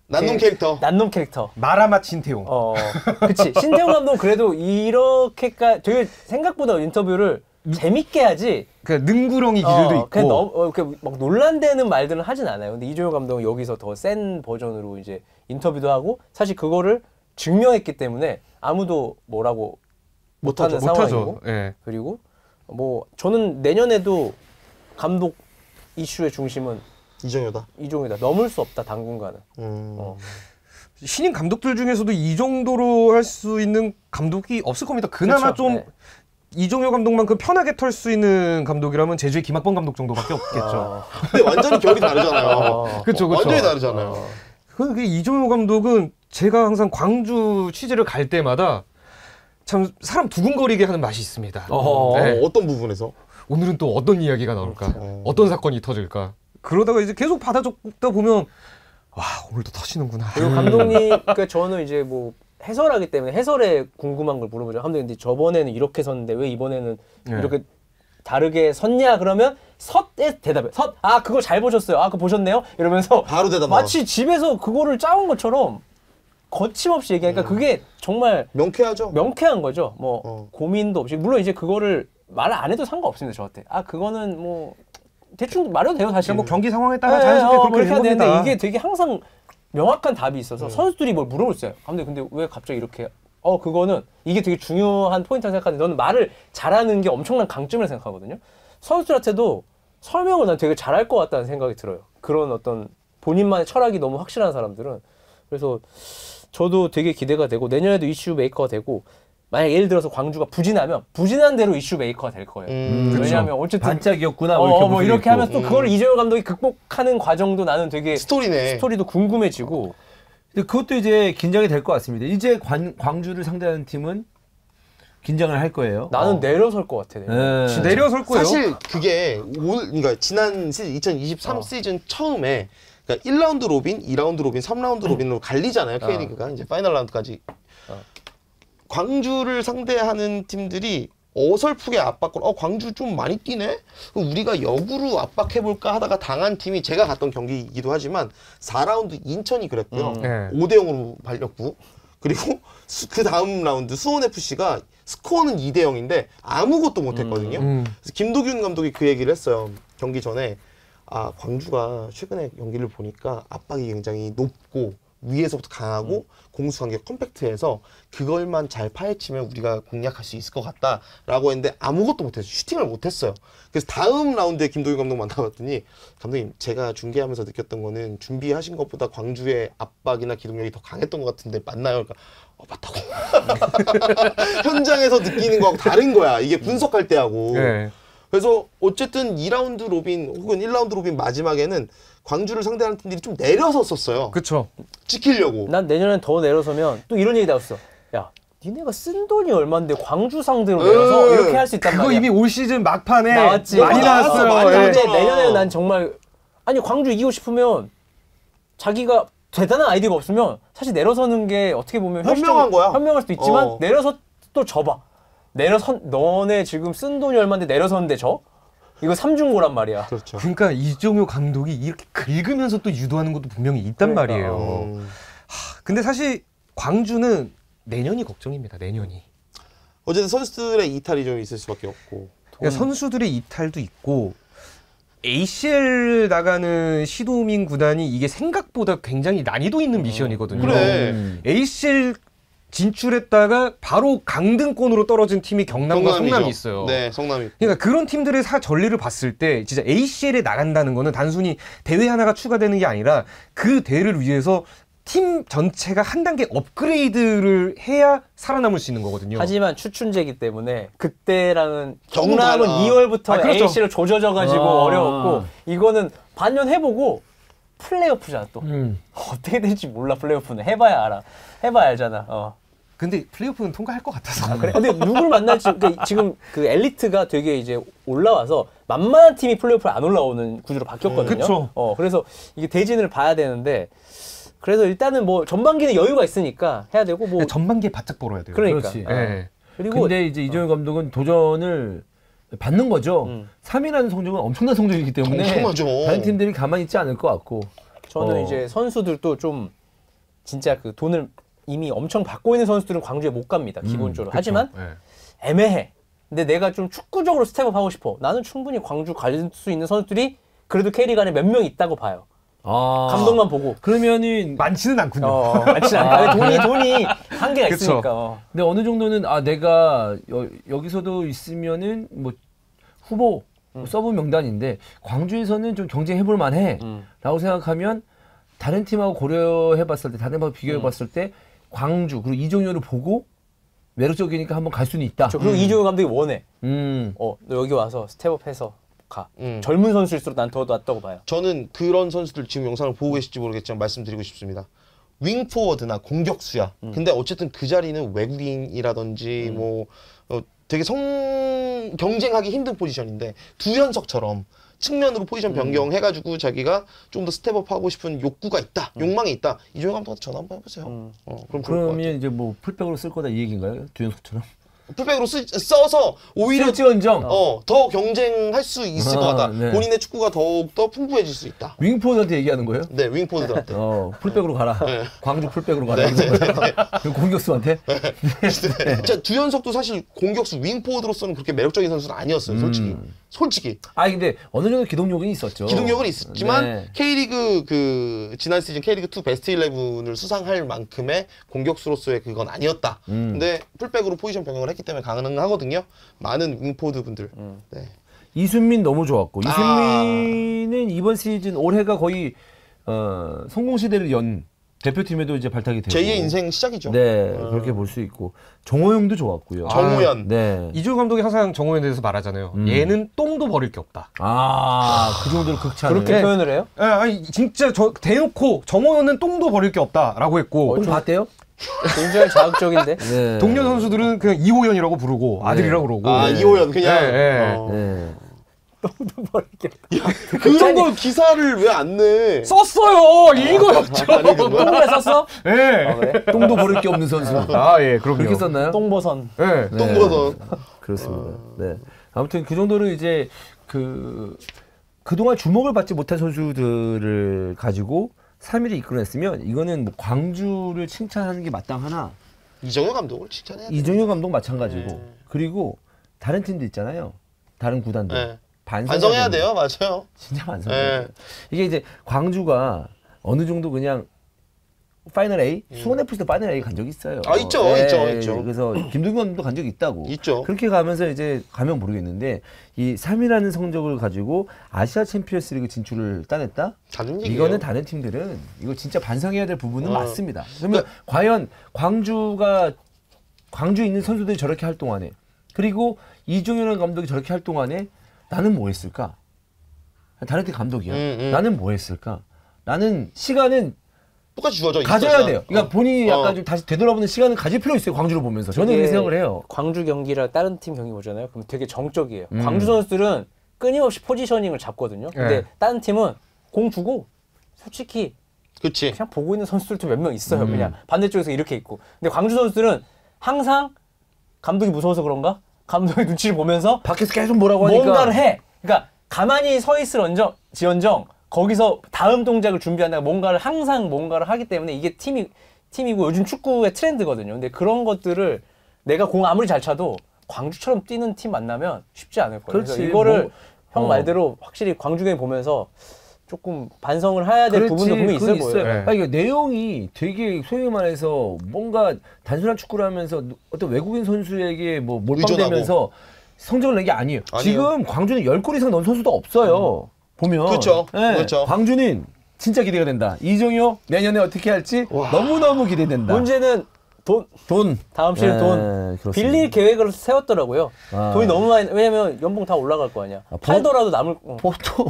난놈 캐릭터. 난놈 캐릭터. 마라맛 신태용. 그치. 신태용 감독은 그래도 이렇게까지 되게 생각보다 인터뷰를 재밌게 하지. 그 능구렁이 기질도 있고. 그냥 막 논란되는 말들은 하진 않아요. 근데 이정효 감독은 여기서 더 센 버전으로 이제 인터뷰도 하고 사실 그거를 증명했기 때문에 아무도 뭐라고 못하는 상황이고. 네. 그리고 뭐 저는 내년에도 감독 이슈의 중심은 이정효다. 넘을 수 없다 당분간은. 신인 감독들 중에서도 이 정도로 할 수 있는 감독이 없을 겁니다. 그나마 그렇죠. 좀 이정효 감독만큼 편하게 털 수 있는 감독이라면 제주의 김학범 감독 정도밖에 없겠죠. 근데 완전히 결이 다르잖아요. 그렇죠. 완전히 다르잖아요. 그 이정효 감독은 제가 항상 광주 취재를 갈 때마다 참 사람 두근거리게 하는 맛이 있습니다. 네. 어떤 부분에서? 오늘은 또 어떤 이야기가 나올까? 어떤 사건이 터질까? 그러다가 이제 계속 받아적다 보면 와 오늘도 터지는구나. 그리고 감독님, 그러니까 저는 이제 뭐 해설하기 때문에 해설에 궁금한 걸 물어보죠. 감독님, 근데 저번에는 이렇게 섰는데 왜 이번에는 이렇게 다르게 섰냐? 그러면 섰에 대답해. 그거 잘 보셨어요. 그거 보셨네요? 이러면서 바로 대답. 마치 집에서 그거를 짜온 것처럼 거침없이 얘기하니까 그게 정말 명쾌한 거죠. 뭐 고민도 없이. 물론 이제 그거를 말을 안 해도 상관없습니다. 저한테. 그거는 뭐 대충 말해도 돼요, 사실. 뭐 경기 상황에 따라 자연스럽게 그렇게 해야 되는데 됩니다. 이게 되게 항상 명확한 답이 있어서 선수들이 뭘 물어보세요. 감독님, 근데 왜 갑자기 이렇게? 그거는 이게 되게 중요한 포인트라고 생각하는데 저는 말을 잘하는 게 엄청난 강점을 생각하거든요. 선수들한테도 설명을 난 되게 잘할 것 같다는 생각이 들어요. 그런 어떤 본인만의 철학이 너무 확실한 사람들은. 그래서 저도 되게 기대가 되고 내년에도 이슈 메이커가 되고 만약 예를 들어서 광주가 부진하면 부진한 대로 이슈 메이커가 될 거예요. 왜냐하면 어쨌든 반짝이었구나. 뭐 이렇게 하면서 또 그걸 이정효 감독이 극복하는 과정도 나는 되게 스토리네. 스토리도 궁금해지고. 근데 그것도 이제 긴장이 될 것 같습니다. 이제 광주를 상대하는 팀은 긴장을 할 거예요. 나는 내려설 것 같아. 내려설 거예요. 사실 그게 그러니까 지난 시즌 2023 시즌 처음에 그러니까 1라운드 로빈, 2라운드 로빈, 3라운드 로빈으로 갈리잖아요. K리그가 이제 파이널 라운드까지. 광주를 상대하는 팀들이 어설프게 압박을 광주 좀 많이 뛰네? 우리가 역으로 압박해볼까 하다가 당한 팀이 제가 갔던 경기이기도 하지만 4라운드 인천이 그랬고요. 5대0으로 발렸고 그리고 그 다음 라운드 수원FC가 스코어는 2대0인데 아무것도 못했거든요. 그래서 김도균 감독이 그 얘기를 했어요. 경기 전에 광주가 최근에 경기를 보니까 압박이 굉장히 높고 위에서부터 강하고 공수관계가 컴팩트해서 그걸만 잘 파헤치면 우리가 공략할 수 있을 것 같다라고 했는데 아무것도 못했어요. 슈팅을 못했어요. 그래서 다음 라운드에 김도균 감독 만나봤더니 감독님 제가 중계하면서 느꼈던 거는 준비하신 것보다 광주의 압박이나 기동력이 더 강했던 것 같은데 맞나요? 그러니까 맞다고. 현장에서 느끼는 거하고 다른 거야. 이게 분석할 때하고. 그래서 어쨌든 2라운드 로빈 혹은 1라운드 로빈 마지막에는 광주를 상대하는 팀들이 좀 내려섰었어요. 그렇죠. 지키려고. 난 내년엔 더 내려서면 또 이런 얘기 나왔어. 야, 니네가 쓴 돈이 얼만데 광주 상대로 내려서 이렇게 할 수 있단 말이야. 그거 이미 올 시즌 막판에 나왔지. 많이 나왔어요. 많이 근데 내년에는 난 정말 광주 이기고 싶으면 자기가 대단한 아이디어가 없으면 사실 내려서는 게 어떻게 보면 현명한 거야. 현명할 수도 있지만 내려서 또 져봐. 너네 지금 쓴 돈이 얼만데 내려섰는데 져? 이거 삼중고란 말이야. 그렇죠. 그러니까 이정효 감독이 이렇게 긁으면서 또 유도하는 것도 분명히 있단 말이에요. 근데 사실 광주는 내년이 걱정입니다. 내년이. 어쨌든 선수들의 이탈이 좀 있을 수밖에 없고. 그러니까 선수들의 이탈도 있고 ACL 나가는 시도민 구단이 이게 생각보다 굉장히 난이도 있는 미션이거든요. 그래. ACL 진출했다가 바로 강등권으로 떨어진 팀이 경남과 성남이 있어요. 네, 성남이. 그러니까 그런 팀들의 전례를 봤을 때 진짜 ACL에 나간다는 거는 단순히 대회 하나가 추가되는 게 아니라 그 대회를 위해서 팀 전체가 한 단계 업그레이드를 해야 살아남을 수 있는 거거든요. 하지만 추춘제기 때문에 그때랑은 경남은 2월부터 그렇죠. AC로 조져져가지고 어려웠고 이거는 반년 해보고 플레이오프잖아 또. 어떻게 될지 몰라 플레이오프는. 해봐야 알아. 해봐야 알잖아. 근데 플레이오프는 통과할 것 같아서. 그래? 근데 누굴 만날지 그러니까 지금 그 엘리트가 되게 이제 올라와서 만만한 팀이 플레이오프를 안 올라오는 구조로 바뀌었거든요. 그쵸. 그래서 이게 대진을 봐야 되는데 그래서 일단은 뭐 전반기는 여유가 있으니까 해야 되고 뭐 전반기에 바짝 벌어야 돼요. 그러니까. 그렇지. 네. 그리고 근데 이제 이정효 감독은 도전을 받는 거죠. 3위라는 성적은 엄청난 성적이기 때문에 엄청나죠. 다른 팀들이 가만히 있지 않을 것 같고. 저는 이제 선수들도 좀 진짜 그 돈을 이미 엄청 받고 있는 선수들은 광주에 못 갑니다. 기본적으로. 하지만 애매해. 근데 내가 좀 축구적으로 스텝업 하고 싶어. 나는 충분히 광주 갈 수 있는 선수들이 그래도 K리그 안에 몇 명 있다고 봐요. 감독만 보고. 그러면은 많지는 않군요. 많지는 않다. 돈이 한계가 있으니까. 근데 어느 정도는 내가 여기서도 있으면은 뭐 후보 서브 명단인데 광주에서는 좀 경쟁해볼 만해라고 생각하면 다른 팀하고 고려해봤을 때, 다른 팀하고 비교해봤을 때 광주 그리고 이종효를 보고 매력적이니까 한번 갈 수는 있다. 그리고 이종효 감독이 원해. 너 너 여기 와서 스텝업해서 가. 젊은 선수일수록 난 더 낫다고 봐요. 저는 그런 선수들 지금 영상을 보고 계실지 모르겠지만 말씀드리고 싶습니다. 윙포워드나 공격수야. 근데 어쨌든 그 자리는 외국인이라든지 뭐 되게 경쟁하기 힘든 포지션인데 두현석처럼 측면으로 포지션 변경해가지고 자기가 좀 더 스텝업하고 싶은 욕구가 있다, 욕망이 있다. 이종효 감독한테 전화 한번 해보세요. 그러면 이제 뭐 풀백으로 쓸 거다 이 얘기인가요? 두현석처럼? 풀백으로 써서 오히려 쓸지언정 더 경쟁할 수 있을 것 같다. 네. 본인의 축구가 더욱더 풍부해질 수 있다. 윙포드한테 얘기하는 거예요? 네, 윙포드들한테. 풀백으로 가라. 광주 풀백으로 가라. 그리고 공격수한테? 진짜 두현석도 사실 공격수 윙포워드로서는 그렇게 매력적인 선수는 아니었어요, 솔직히. 근데 어느 정도 기동력은 있었죠. 기동력은 있었지만 K리그 지난 시즌 K리그2 베스트 11을 수상할 만큼의 공격수로서의 그건 아니었다. 근데 풀백으로 포지션 변경을 했기 때문에 가능하거든요. 많은 윙포워드 분들. 네. 이순민 너무 좋았고 이순민은 이번 시즌 올해가 거의 성공 시대를 연 대표팀에도 이제 발탁이 되고 제2의 인생 시작이죠. 네, 그렇게 볼 수 있고 정호영도 좋았고요. 정우현. 네. 이종효 감독이 항상 정호연에 대해서 말하잖아요. 얘는 똥도 버릴 게 없다. 그 정도로 극찬을. 그렇게 표현을 해요? 아니 진짜 대놓고 정호연은 똥도 버릴 게 없다라고 했고 좀 봤대요? 굉장히 자극적인데. 네. 동료 선수들은 그냥 이호연이라고 부르고 아들이라고 그러고. 이호연 그냥. 네. 똥도 버릴 게 없다. 그런 걸 기사를 왜 안 내? 썼어요. 이거였죠. 똥에 썼어? 네. 그래? 똥도 버릴 게 없는 선수. 예, 그럼요. 그렇게 썼나요? 똥보선. 네. 똥버선. 그렇습니다. 네. 아무튼 그 정도로 이제 그동안 주목을 받지 못한 선수들을 가지고 3위를 이끌어냈으면 이거는 뭐 광주를 칭찬하는 게 마땅하나 이정효 감독을 칭찬해야 돼. 이정효 감독 마찬가지고 그리고 다른 팀도 있잖아요. 다른 구단들. 네. 반성해야 돼요, 맞아요. 진짜 반성해야 돼요. 이게 이제 광주가 어느 정도 그냥 파이널 A, 수원 FC도 파이널 A 간 적이 있어요. 있죠. 그래서 김동균 감독도 간 적이 있다고. 있죠. 그렇게 가면서 이제 가면 모르겠는데 이 3위라는 성적을 가지고 아시아 챔피언스리그 진출을 따냈다. 다른 얘기예요. 이거는 다른 팀들은 이거 진짜 반성해야 될 부분은 맞습니다. 그러면 과연 광주에 있는 선수들이 저렇게 활동하네. 그리고 이종현 감독이 저렇게 활동하네. 나는 뭐 했을까? 다른 팀 감독이야. 나는 뭐 했을까? 나는 시간은 똑같이 주어져 가져야 돼요. 그러니까 본인이 약간 좀 다시 되돌아보는 시간을 가질 필요 있어요. 광주를 보면서. 저는 그렇게 생각을 해요. 광주 경기랑 다른 팀 경기 보잖아요. 그럼 되게 정적이에요. 광주 선수들은 끊임없이 포지셔닝을 잡거든요. 근데 다른 팀은 공 주고 솔직히 그치. 그냥 보고 있는 선수들도 몇 명 있어요. 그냥 반대쪽에서 이렇게 있고. 근데 광주 선수들은 항상 감독이 무서워서 그런가? 감독의 눈치를 보면서 밖에서 계속 뭐라고 하니까 뭔가를 해. 그러니까 가만히 서 있을지언정 거기서 다음 동작을 준비한다가 항상 뭔가를 하기 때문에 이게 팀이고 요즘 축구의 트렌드거든요. 근데 그런 것들을 내가 공 아무리 잘 차도 광주처럼 뛰는 팀 만나면 쉽지 않을 거예요. 그래서 이거를 형 말대로 확실히 광주 경기 보면서 조금 반성을 해야 될 부분도 분명히 있을 거예요. 네. 아니, 그러니까 내용이 되게 소위 말해서 뭔가 단순한 축구를 하면서 어떤 외국인 선수에게 뭐 몰빵되면서 성적을 낸 게 아니에요. 지금 광주는 10골 이상 넣은 선수도 없어요. 보면. 그렇죠. 네. 그렇죠. 광주는 진짜 기대가 된다. 이정효 내년에 어떻게 할지 너무너무 기대된다. 문제는 돈. 다음 시즌 돈. 그렇습니다. 빌릴 계획을 세웠더라고요. 돈이 너무 많이, 왜냐면 연봉 다 올라갈 거 아니야. 팔더라도 남을, 보통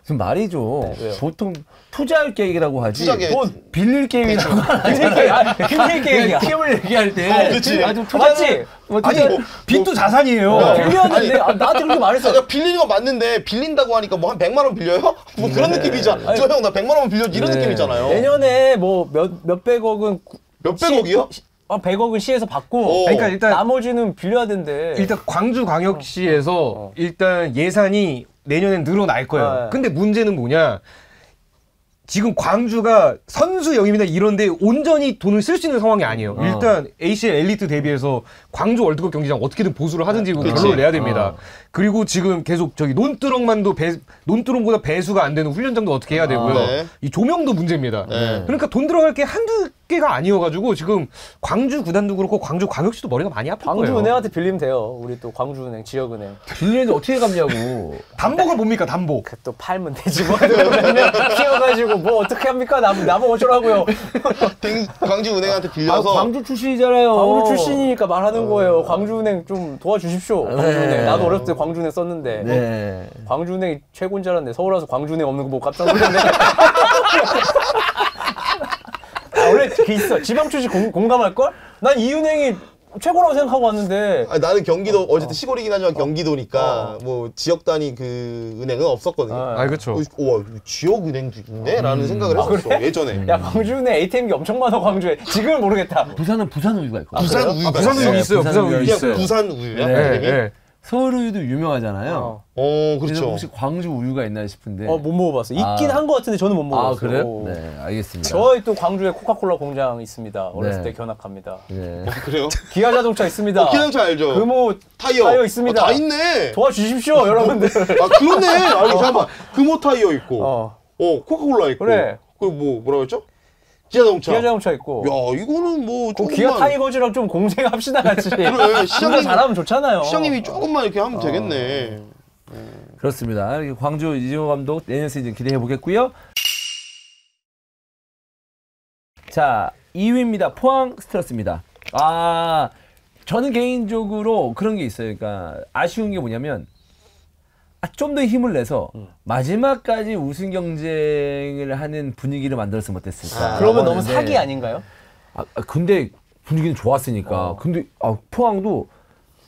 좀 말이죠. 네, 보통 투자할 계획이라고 하지. 투자 계획. 돈 빌릴 계획이라고 빌릴 계획이야. 팀을 얘기할 때. 그렇지. 아주 맞지? 아니 빚도 자산이에요. 빌렸는데 나한테 그렇게 말했어. 그러니까 빌리는 건 맞는데 빌린다고 하니까 뭐 한 100만 원 빌려요? 뭐 그런 느낌이잖아. 저 형 나 100만 원 빌려 이런 느낌이잖아요. 내년에 뭐 몇백억은 몇백억이요? 100억은 시에서 받고 그러니까 일단 나머지는 빌려야 된대. 일단 광주광역시에서 일단 예산이 내년엔 늘어날 거예요. 근데 문제는 뭐냐? 지금 광주가 선수 영입이나 이런데 온전히 돈을 쓸 수 있는 상황이 아니에요. 일단 ACL 엘리트 대비해서 광주 월드컵 경기장 어떻게든 보수를 하든지 결론을 내야 됩니다. 그리고 지금 계속 저기 논두렁만도 논두렁보다 배수가 안 되는 훈련장도 어떻게 해야 되고요. 네. 이 조명도 문제입니다. 그러니까 돈 들어갈 게 한두 개가 아니어가지고 지금 광주 구단도 그렇고 광주 광역시도 머리가 많이 아플 거예요. 광주은행한테 빌리면 돼요. 우리 또 광주은행, 지역은행. 빌리는데 어떻게 갚냐고. 담보가 뭡니까 담보? 또 팔면 되지 뭐. 키워가지고 뭐 어떻게 합니까? 나보고 어쩌라고요. 광주은행한테 빌려서 광주 출신이잖아요. 광주 출신이니까 말하는 거예요. 광주은행 좀 도와주십시오. 광주은행. 나도 어렸을 때 광주은행 썼는데. 네. 광주은행이 최고인 줄 알았는데 서울 와서 광주은행 없는 거 보고 깜짝 놀랐네. 원래 있어. 지방 출신 공감할걸? 난 이 은행이 최고라고 생각하고 왔는데. 아니, 나는 경기도 어쨌든 시골이긴 하지만 경기도니까 뭐 지역 단위 그 은행은 없었거든요. 그렇죠. 와 지역 은행도 있네? 라는 생각을 했었어. 그래? 예전에. 야 광주은행 ATM기 엄청 많아 광주에. 지금은 모르겠다. 부산은 부산 우유가 있고. 부산 우유가 부산 우유 있어요. 부산 우유 그냥 있어요. 부산 우유야? 네. 이름이? 네. 서울 우유도 유명하잖아요. 그래서 그래서 혹시 광주 우유가 있나 싶은데. 못 먹어봤어. 있긴 한 것 같은데 저는 못 먹어봤어요. 그래요? 네, 알겠습니다. 저희 또 광주에 코카콜라 공장 있습니다. 어렸을 네. 때 견학합니다. 네. 그래요? 기아 자동차 있습니다. 기장차 알죠? 금호 타이어 있습니다. 다 있네. 도와주십시오, 여러분들. 그러네. 아니 잠깐만. 금호 타이어 있고. 코카콜라 있고. 그래. 그리고 뭐라고 했죠? 기아 자동차 있고. 야, 이거는 뭐 조금만 기아 타이거즈랑 좀 공생합시다 같이. 그래. 시장님 잘하면 좋잖아요. 시장님이 조금만 이렇게 하면 되겠네. 그렇습니다. 광주 이정호 감독 내년 시즌 기대해 보겠고요. 자, 2위입니다. 포항 스트러스입니다. 저는 개인적으로 그런 게 있어요. 그러니까 아쉬운 게 뭐냐면 좀 더 힘을 내서 마지막까지 우승 경쟁을 하는 분위기를 만들었으면 어땠을까. 그러면 너무 사기 아닌가요? 근데 분위기는 좋았으니까. 근데 포항도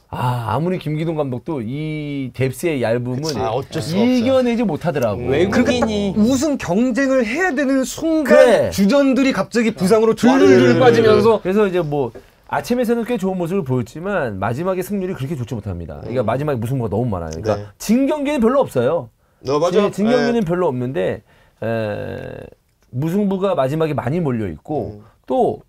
아무리 김기동 감독도 이 뎁스의 얇음은 어쩔 수 이겨내지 못하더라고. 외국인이 우승 경쟁을 해야 되는 순간 그래. 주전들이 갑자기 부상으로 줄줄줄 빠지면서 그래서 이제 뭐 아침에서는 꽤 좋은 모습을 보였지만 마지막에 승률이 그렇게 좋지 못합니다. 그러니까 마지막에 무승부가 너무 많아요. 그러니까 진 경기는 별로 없어요. 맞아. 진 경기는 별로 없는데 무승부가 마지막에 많이 몰려 있고 또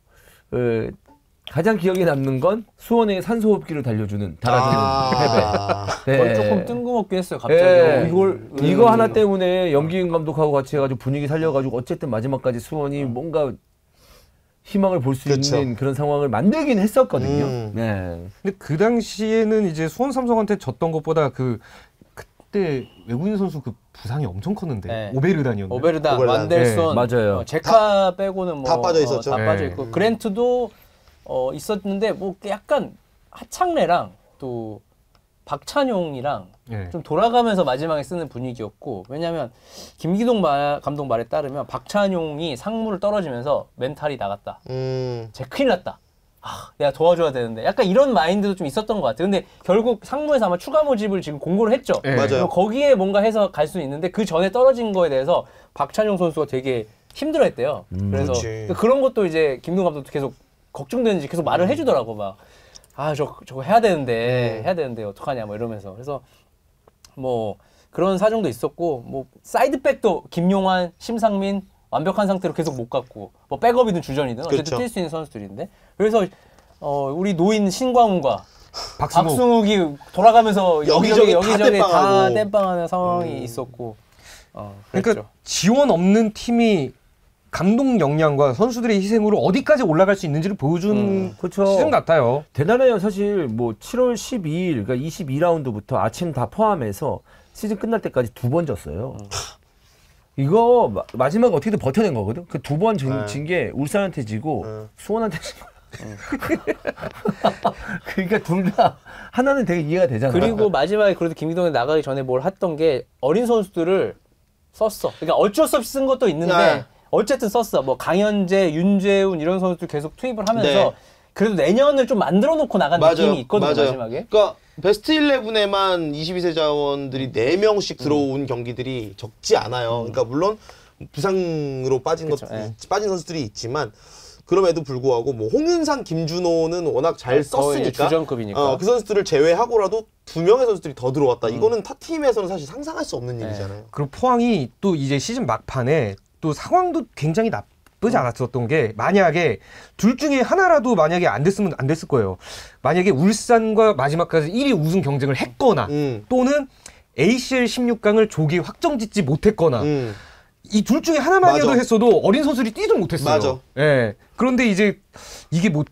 가장 기억에 남는 건 수원의 산소호흡기를 달려주는 달아주는 패배. 그건 조금 뜬금없게 했어요. 갑자기 이거 하나 때문에 염기훈 감독하고 같이 해가지고 분위기 살려가지고 어쨌든 마지막까지 수원이 뭔가 희망을 볼 수 있는 그런 상황을 만들긴 했었거든요. 네. 근데 그 당시에는 이제 수원 삼성한테 졌던 것보다 그때 외국인 선수 그 부상이 엄청 컸는데 오베르단이었나요? 오베르단, 완델손, 맞아요. 제카 빼고는 뭐 다 빠져 있었죠. 다 빠져 있고 그랜트도 있었는데 뭐 약간 하창래랑 또 박찬용이랑 좀 돌아가면서 마지막에 쓰는 분위기였고 왜냐하면 김기동 감독 말에 따르면 박찬용이 상무를 떨어지면서 멘탈이 나갔다. 쟤 큰일 났다. 내가 도와줘야 되는데 약간 이런 마인드도 좀 있었던 것 같아요. 근데 결국 상무에서 아마 추가 모집을 지금 공고를 했죠. 맞아요. 거기에 뭔가 해서 갈 수 있는데 그 전에 떨어진 거에 대해서 박찬용 선수가 되게 힘들어했대요. 그래서 그런 것도 이제 김기동 감독도 계속 걱정되는지 계속 말을 해주더라고 막. 저거 해야 되는데 어떡하냐 뭐 이러면서 그래서 뭐 그런 사정도 있었고 뭐 사이드백도 김용환, 심상민 완벽한 상태로 계속 못 갔고 뭐 백업이든 주전이든 어쨌든 뛸 수 있는 선수들인데 그래서 우리 노인 신광훈과 박승욱이 돌아가면서 여기저기 다 땜빵하는 상황이 있었고 그러니까 지원 없는 팀이 감독 역량과 선수들의 희생으로 어디까지 올라갈 수 있는지를 보여준 시즌 같아요. 대단해요. 사실 뭐 7월 12일, 그러니까 22라운드부터 아침 다 포함해서 시즌 끝날 때까지 2번 졌어요. 이거 마지막 어떻게든 버텨낸 거거든. 그 2번 진 게 울산한테 지고 수원한테 진 거야. 그러니까 둘 다 하나는 되게 이해가 되잖아. 그리고 마지막에 그래도 김기동이 나가기 전에 뭘 했던 게 어린 선수들을 썼어. 그러니까 어쩔 수 없이 쓴 것도 있는데 어쨌든 썼어. 뭐 강현재, 윤재훈 이런 선수들 계속 투입을 하면서 그래도 내년을 좀 만들어 놓고 나간 느낌이 있거든요. 마지막에. 그러니까 베스트 11에만 22세 자원들이 4명씩 들어온 경기들이 적지 않아요. 그러니까 물론 부상으로 빠진 빠진 선수들이 있지만 그럼에도 불구하고 뭐 홍윤상, 김준호는 워낙 잘 썼으니까 주전급이니까 그 선수들을 제외하고라도 2명의 선수들이 더 들어왔다. 이거는 타 팀에서는 사실 상상할 수 없는 일이잖아요. 그리고 포항이 또 이제 시즌 막판에 또 상황도 굉장히 나쁘지 않았었던 게 만약에 둘 중에 하나라도 만약에 안 됐으면 안 됐을 거예요. 만약에 울산과 마지막까지 1위 우승 경쟁을 했거나 또는 ACL 16강을 조기 확정짓지 못했거나 이 둘 중에 하나만이라도 했어도 어린 선수들이 뛰지 못했어요. 예. 그런데 이제 이게 뭐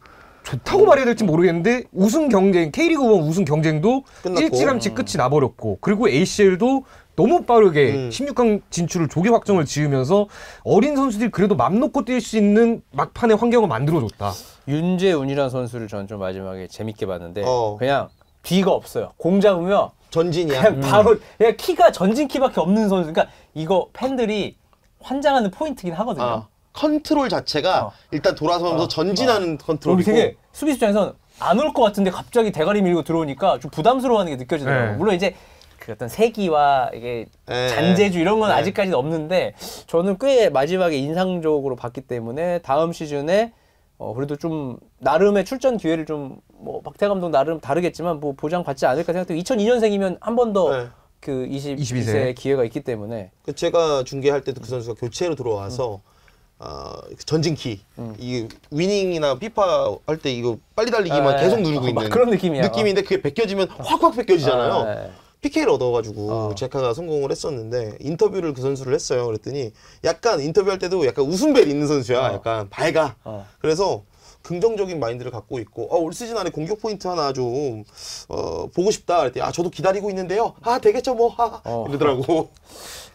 좋다고 말해야 될지 모르겠는데 우승 경쟁, K리그 1 우승 경쟁도 끝났고. 일찌감치 끝이 나버렸고 그리고 ACL도 너무 빠르게 16강 진출을 조기 확정을 지으면서 어린 선수들이 그래도 맘 놓고 뛸 수 있는 막판의 환경을 만들어줬다. 윤재훈이라는 선수를 저는 좀 마지막에 재밌게 봤는데 그냥 뒤가 없어요. 공 잡으면 전진이야. 그냥 바로 그냥 키가 전진 키밖에 없는 선수. 그러니까 이거 팬들이 환장하는 포인트긴 하거든요. 컨트롤 자체가 일단 돌아서면서 전진하는 컨트롤이고 되게 수비수 입장에서는 안 올 것 같은데 갑자기 대가리 밀고 들어오니까 좀 부담스러워하는 게 느껴지더라고요. 물론 이제 그 어떤 세기와 이게 잔재주 이런 건 아직까지는 없는데 저는 꽤 마지막에 인상적으로 봤기 때문에 다음 시즌에 그래도 좀 나름의 출전 기회를 좀 뭐 박태 감독 나름 다르겠지만 뭐 보장받지 않을까 생각해요. 2002년생이면 한 번 더 그 22세 기회가 있기 때문에 제가 중계할 때도 그 선수가 교체로 들어와서 전진키 이 위닝이나 피파 할 때 이거 빨리 달리기만 계속 누르고 있는 그런 느낌인데 그게 벗겨지면 확확 벗겨지잖아요. PK를 얻어가지고 제카가 성공을 했었는데 인터뷰를 그 선수를 했어요. 그랬더니 약간 인터뷰할 때도 약간 웃음벨 있는 선수야. 약간 밝아. 그래서 긍정적인 마인드를 갖고 있고 올 시즌 안에 공격 포인트 하나 좀 보고 싶다. 그랬더니 저도 기다리고 있는데요. 되겠죠 뭐 이러더라고.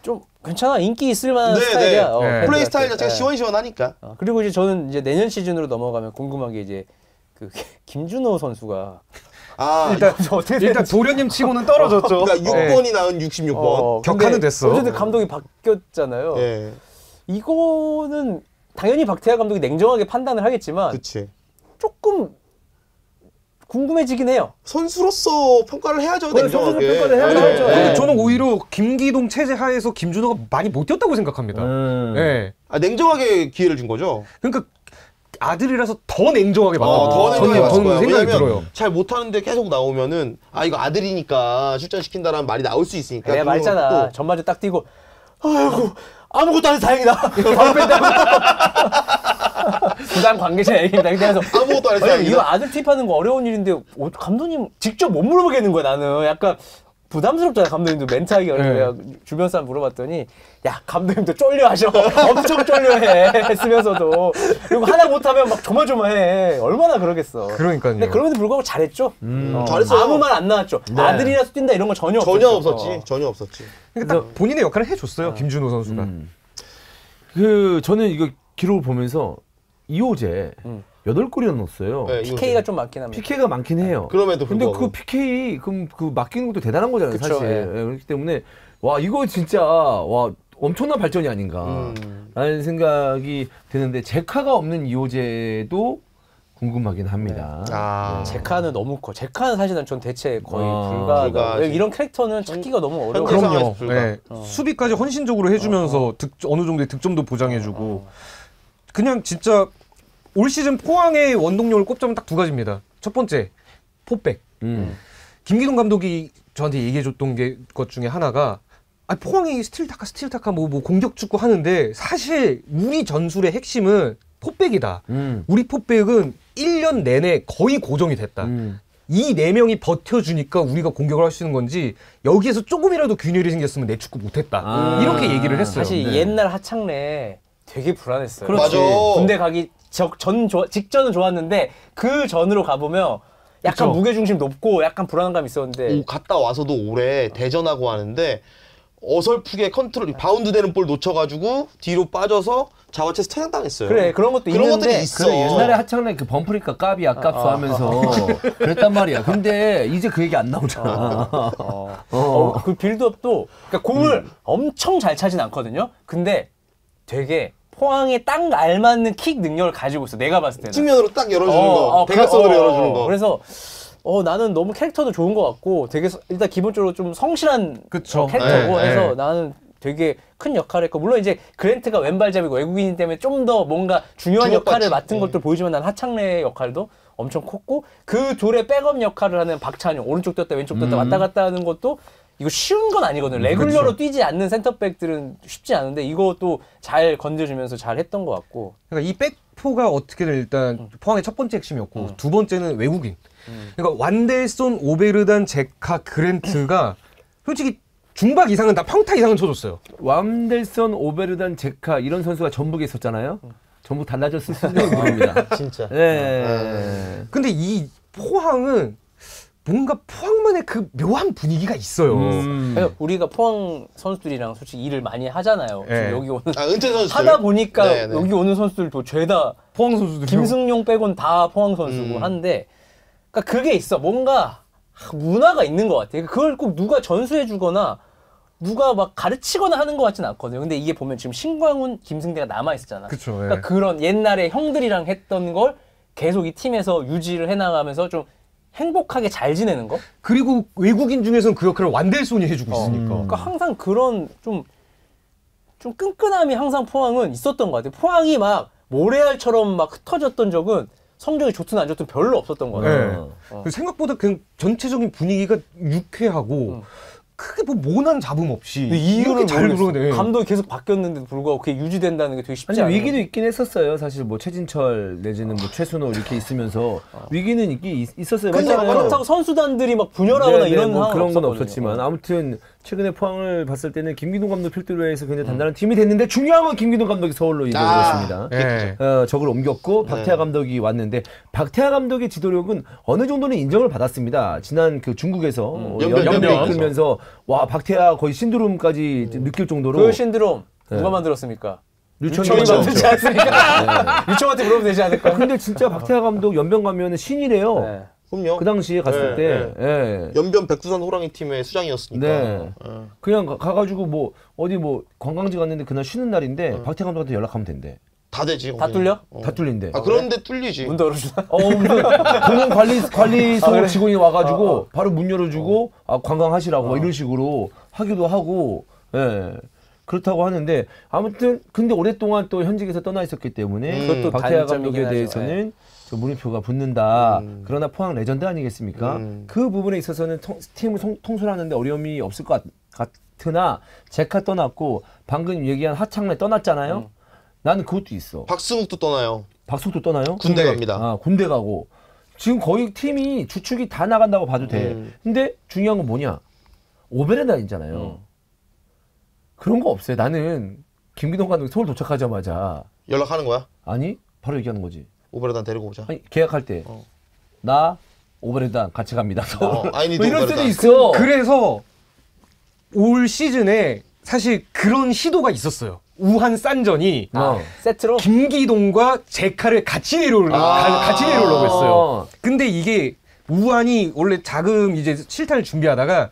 좀 괜찮아. 인기 있을 만한 스타일이야. 플레이 스타일 자체가 시원시원하니까. 그리고 이제 저는 이제 내년 시즌으로 넘어가면 궁금한 게 이제 그 김준호 선수가 일단 도련님 치고는 떨어졌죠. 그러니까 6번이 나은 66번. 격하는 됐어. 어쨌든 감독이 바뀌었잖아요. 이거는 당연히 박태하 감독이 냉정하게 판단을 하겠지만 조금 궁금해지긴 해요. 선수로서 평가를 해야죠. 냉정하게. 평가를 해야죠. 근데 저는 오히려 김기동 체제 하에서 김준호가 많이 못 뛰었다고 생각합니다. 냉정하게 기회를 준 거죠. 그러니까 아들이라서 더 냉정하게 봤다고 더 냉정하게 봤을 거예요. 생각이 들어요. 잘 못하는데 계속 나오면은 이거 아들이니까 출전시킨다라는 말이 나올 수 있으니까. 내가 말했잖아. 전마저 딱 뛰고 아이고 아무것도 안 해서 다행이다. 바로 뺀다고. 부산 관계자 얘기입니다. 그래서 아무것도 안 해서 다행이다. 이거 아들 팁하는 거 어려운 일인데 감독님 직접 못 물어보겠는 거야. 나는 약간 부담스럽잖아. 감독님도 멘트하기가 어려워요. 주변 사람 물어봤더니 야 감독님도 쫄려 하셔. 엄청 쫄려해 했으면서도 그리고 하나 못하면 막 조마조마해. 얼마나 그러겠어. 그러니까요. 근데 그럼에도 불구하고 잘했죠. 잘했어요. 아무 말 안 나왔죠. 아들이라서 뛴다 이런 거 전혀 없었지. 전혀 없었지. 그러니까 딱 본인의 역할을 해줬어요. 김준호 선수가. 저는 이거 기록을 보면서 이호재 8골이나 넣었어요. PK가 좀 많긴 합니다. PK가 많긴 해요. 그럼에도 근데 불구하고. 그 PK 그 맡기는 것도 대단한 거잖아요, 그쵸, 사실. 그렇기 때문에 이거 진짜 엄청난 발전이 아닌가 라는 생각이 드는데 제카가 없는 이호재도 궁금하긴 합니다. 제카는 너무 커. 제카는 사실은 전 대체 거의 불가하다. 이런 캐릭터는 찾기가 너무 어려워요. 그럼요. 수비까지 헌신적으로 해주면서 어느 정도의 득점도 보장해주고 그냥 진짜 올 시즌 포항의 원동력을 꼽자면 딱 2가지입니다. 첫 번째, 포백. 김기동 감독이 저한테 얘기해줬던 것 중에 하나가 포항이 스틸타카 뭐 공격 축구 하는데 사실 우리 전술의 핵심은 포백이다. 우리 포백은 1년 내내 거의 고정이 됐다. 이 4명이 버텨주니까 우리가 공격을 할 수 있는 건지 여기에서 조금이라도 균열이 생겼으면 내 축구 못했다. 이렇게 얘기를 했어요. 사실 네. 옛날 하창래 되게 불안했어요. 그렇지. 맞아. 군대 가기 직전은 좋았는데 그 전으로 가보면 약간 그쵸. 무게중심 높고 약간 불안감이 있었는데 갔다 와서도 올해 대전하고 하는데 어설프게 컨트롤 바운드 되는 볼 놓쳐가지고 뒤로 빠져서 자화체에서 퇴장당했어요. 그래 그런 것도 그런 있는데 것들이 있어. 그래, 옛날에 하창래 그 범프리카 까비 아깝소 하면서 그랬단 말이야. 근데 이제 그 얘기 안 나오잖아. 그 빌드업도 그러니까 공을 엄청 잘 차진 않거든요. 근데 되게 포항에 딱 알맞는 킥 능력을 가지고 있어. 내가 봤을 때는. 측면으로 딱 열어주는 거. 대각선으로 열어주는 거. 그래서 나는 너무 캐릭터도 좋은 것 같고 되게 일단 기본적으로 좀 성실한 캐릭터고 네, 해서 네. 나는 되게 큰 역할을 했고 물론 이제 그랜트가 왼발잡이고 외국인이기 때문에 좀 더 뭔가 중요한 역할을 맡은 것들 보이지만 난 하창래의 역할도 엄청 컸고 그 둘의 백업 역할을 하는 박찬용 오른쪽 뛰었다 왼쪽 뛰었다 왔다 갔다 하는 것도 이거 쉬운 건 아니거든요. 레귤러로 뛰지 않는 센터백들은 쉽지 않은데 이것도 잘 건져주면서 잘 했던 것 같고. 그러니까 이 백포가 어떻게든 일단 포항의 첫 번째 핵심이었고 두 번째는 외국인. 그러니까 완델손, 오베르단, 제카, 그랜트가 솔직히 중박 이상은 다 평타 이상은 쳐줬어요. 완델선, 오베르단, 제카 이런 선수가 전북에 있었잖아요. 전북 달라졌을 수도 모릅니다. 진짜. 네. 근데 이 포항은 뭔가 포항만의 그 묘한 분위기가 있어요. 그러니까 우리가 포항 선수들이랑 솔직히 일을 많이 하잖아요. 네. 여기 오는 은퇴 선수들. 하다 보니까 네네. 여기 오는 선수들도 죄다 포항 선수들 김승용 빼곤 다 포항 선수고 한데 그러니까 그게 있어. 뭔가 문화가 있는 것 같아. 그걸 꼭 누가 전수해주거나 누가 막 가르치거나 하는 것 같지는 않거든요. 근데 이게 보면 지금 신광훈, 김승대가 남아있었잖아. 그쵸, 그러니까 예. 그런 옛날에 형들이랑 했던 걸 계속 이 팀에서 유지를 해나가면서 좀 행복하게 잘 지내는 거? 그리고 외국인 중에서는 그 역할을 완델손이 해주고 있으니까. 그러니까 항상 그런 좀 끈끈함이 항상 포항은 있었던 것 같아요. 포항이 막 모래알처럼 막 흩어졌던 적은 성적이 좋든 안 좋든 별로 없었던 것 같아요. 네. 생각보다 그냥 전체적인 분위기가 유쾌하고 크게 뭐 모난 잡음 없이 이렇게 잘 돌아가네. 감독이 계속 바뀌었는데도 불구하고 그게 유지된다는 게 되게 쉽지 아니 않아요. 위기도 있긴 했었어요. 사실 뭐 최진철 내지는 뭐 최순호 이렇게 있으면서 위기는 있긴 있었어요. 근데 맞잖아요. 그렇다고 선수단들이 막 분열하거나 이런 뭐 상황은 그런 건 없었거든요. 없었지만 아무튼 최근에 포항을 봤을 때는 김기동 감독 필두로 해서 굉장히 단단한 팀이 됐는데 중요한 건 김기동 감독이 서울로 이동했습니다. 네. 적을 옮겼고 박태하 감독이 왔는데 박태하 감독의 지도력은 어느 정도는 인정을 받았습니다. 지난 그 중국에서 연변을 이끌면서 와 박태하 거의 신드롬까지 느낄 정도로 그 신드롬 누가 만들었습니까? 유청이 유청이 만들지 않습니까? 유청한테 물어보면 되지 않을까? 근데 진짜 박태하 감독 연변 가면은 신이래요. 네. 그럼요. 그 당시에 갔을 때 예. 연변 백두산 호랑이 팀의 수장이었으니까. 네. 그냥 가가지고 뭐 어디 뭐 관광지 갔는데 그날 쉬는 날인데 박태하 감독한테 연락하면 된대. 다 되지. 다 뚫려? 다 뚫린대. 그런데 뚫리지. 문 열어주나? 무슨 공원 관리소 그래? 직원이 와가지고 바로 문 열어주고 관광하시라고 막 이런 식으로 하기도 하고 예. 그렇다고 하는데 아무튼 근데 오랫동안 또 현직에서 떠나 있었기 때문에 그것도 박태하 단점이긴 감독에 하죠. 대해서는 저 물음표가 붙는다. 그러나 포항 레전드 아니겠습니까? 그 부분에 있어서는 팀을 통솔하는데 어려움이 없을 것 같으나 제카 떠났고 방금 얘기한 하창래 떠났잖아요. 나는 그것도 있어. 박승욱도 떠나요. 박석도 떠나요? 군대 갑니다. 아, 군대 가고. 지금 거의 팀이 주축이 다 나간다고 봐도 돼. 근데 중요한 건 뭐냐? 오베르단이잖아요. 그런 거 없어요. 나는 김기동 감독이 서울 도착하자마자 연락하는 거야? 아니 바로 얘기하는 거지. 오베르단 데리고 오자. 아니 계약할 때 나 오베르단 같이 갑니다. 서울. I need 뭐 이럴 오베르단. 수도 있어. 그래서 올 시즌에 사실 그런 시도가 있었어요. 우한 싼전이 세트로? 김기동과 제카를 같이 같이 내려오려고 했어요. 근데 이게 우한이 원래 자금 이제 실탄을 준비하다가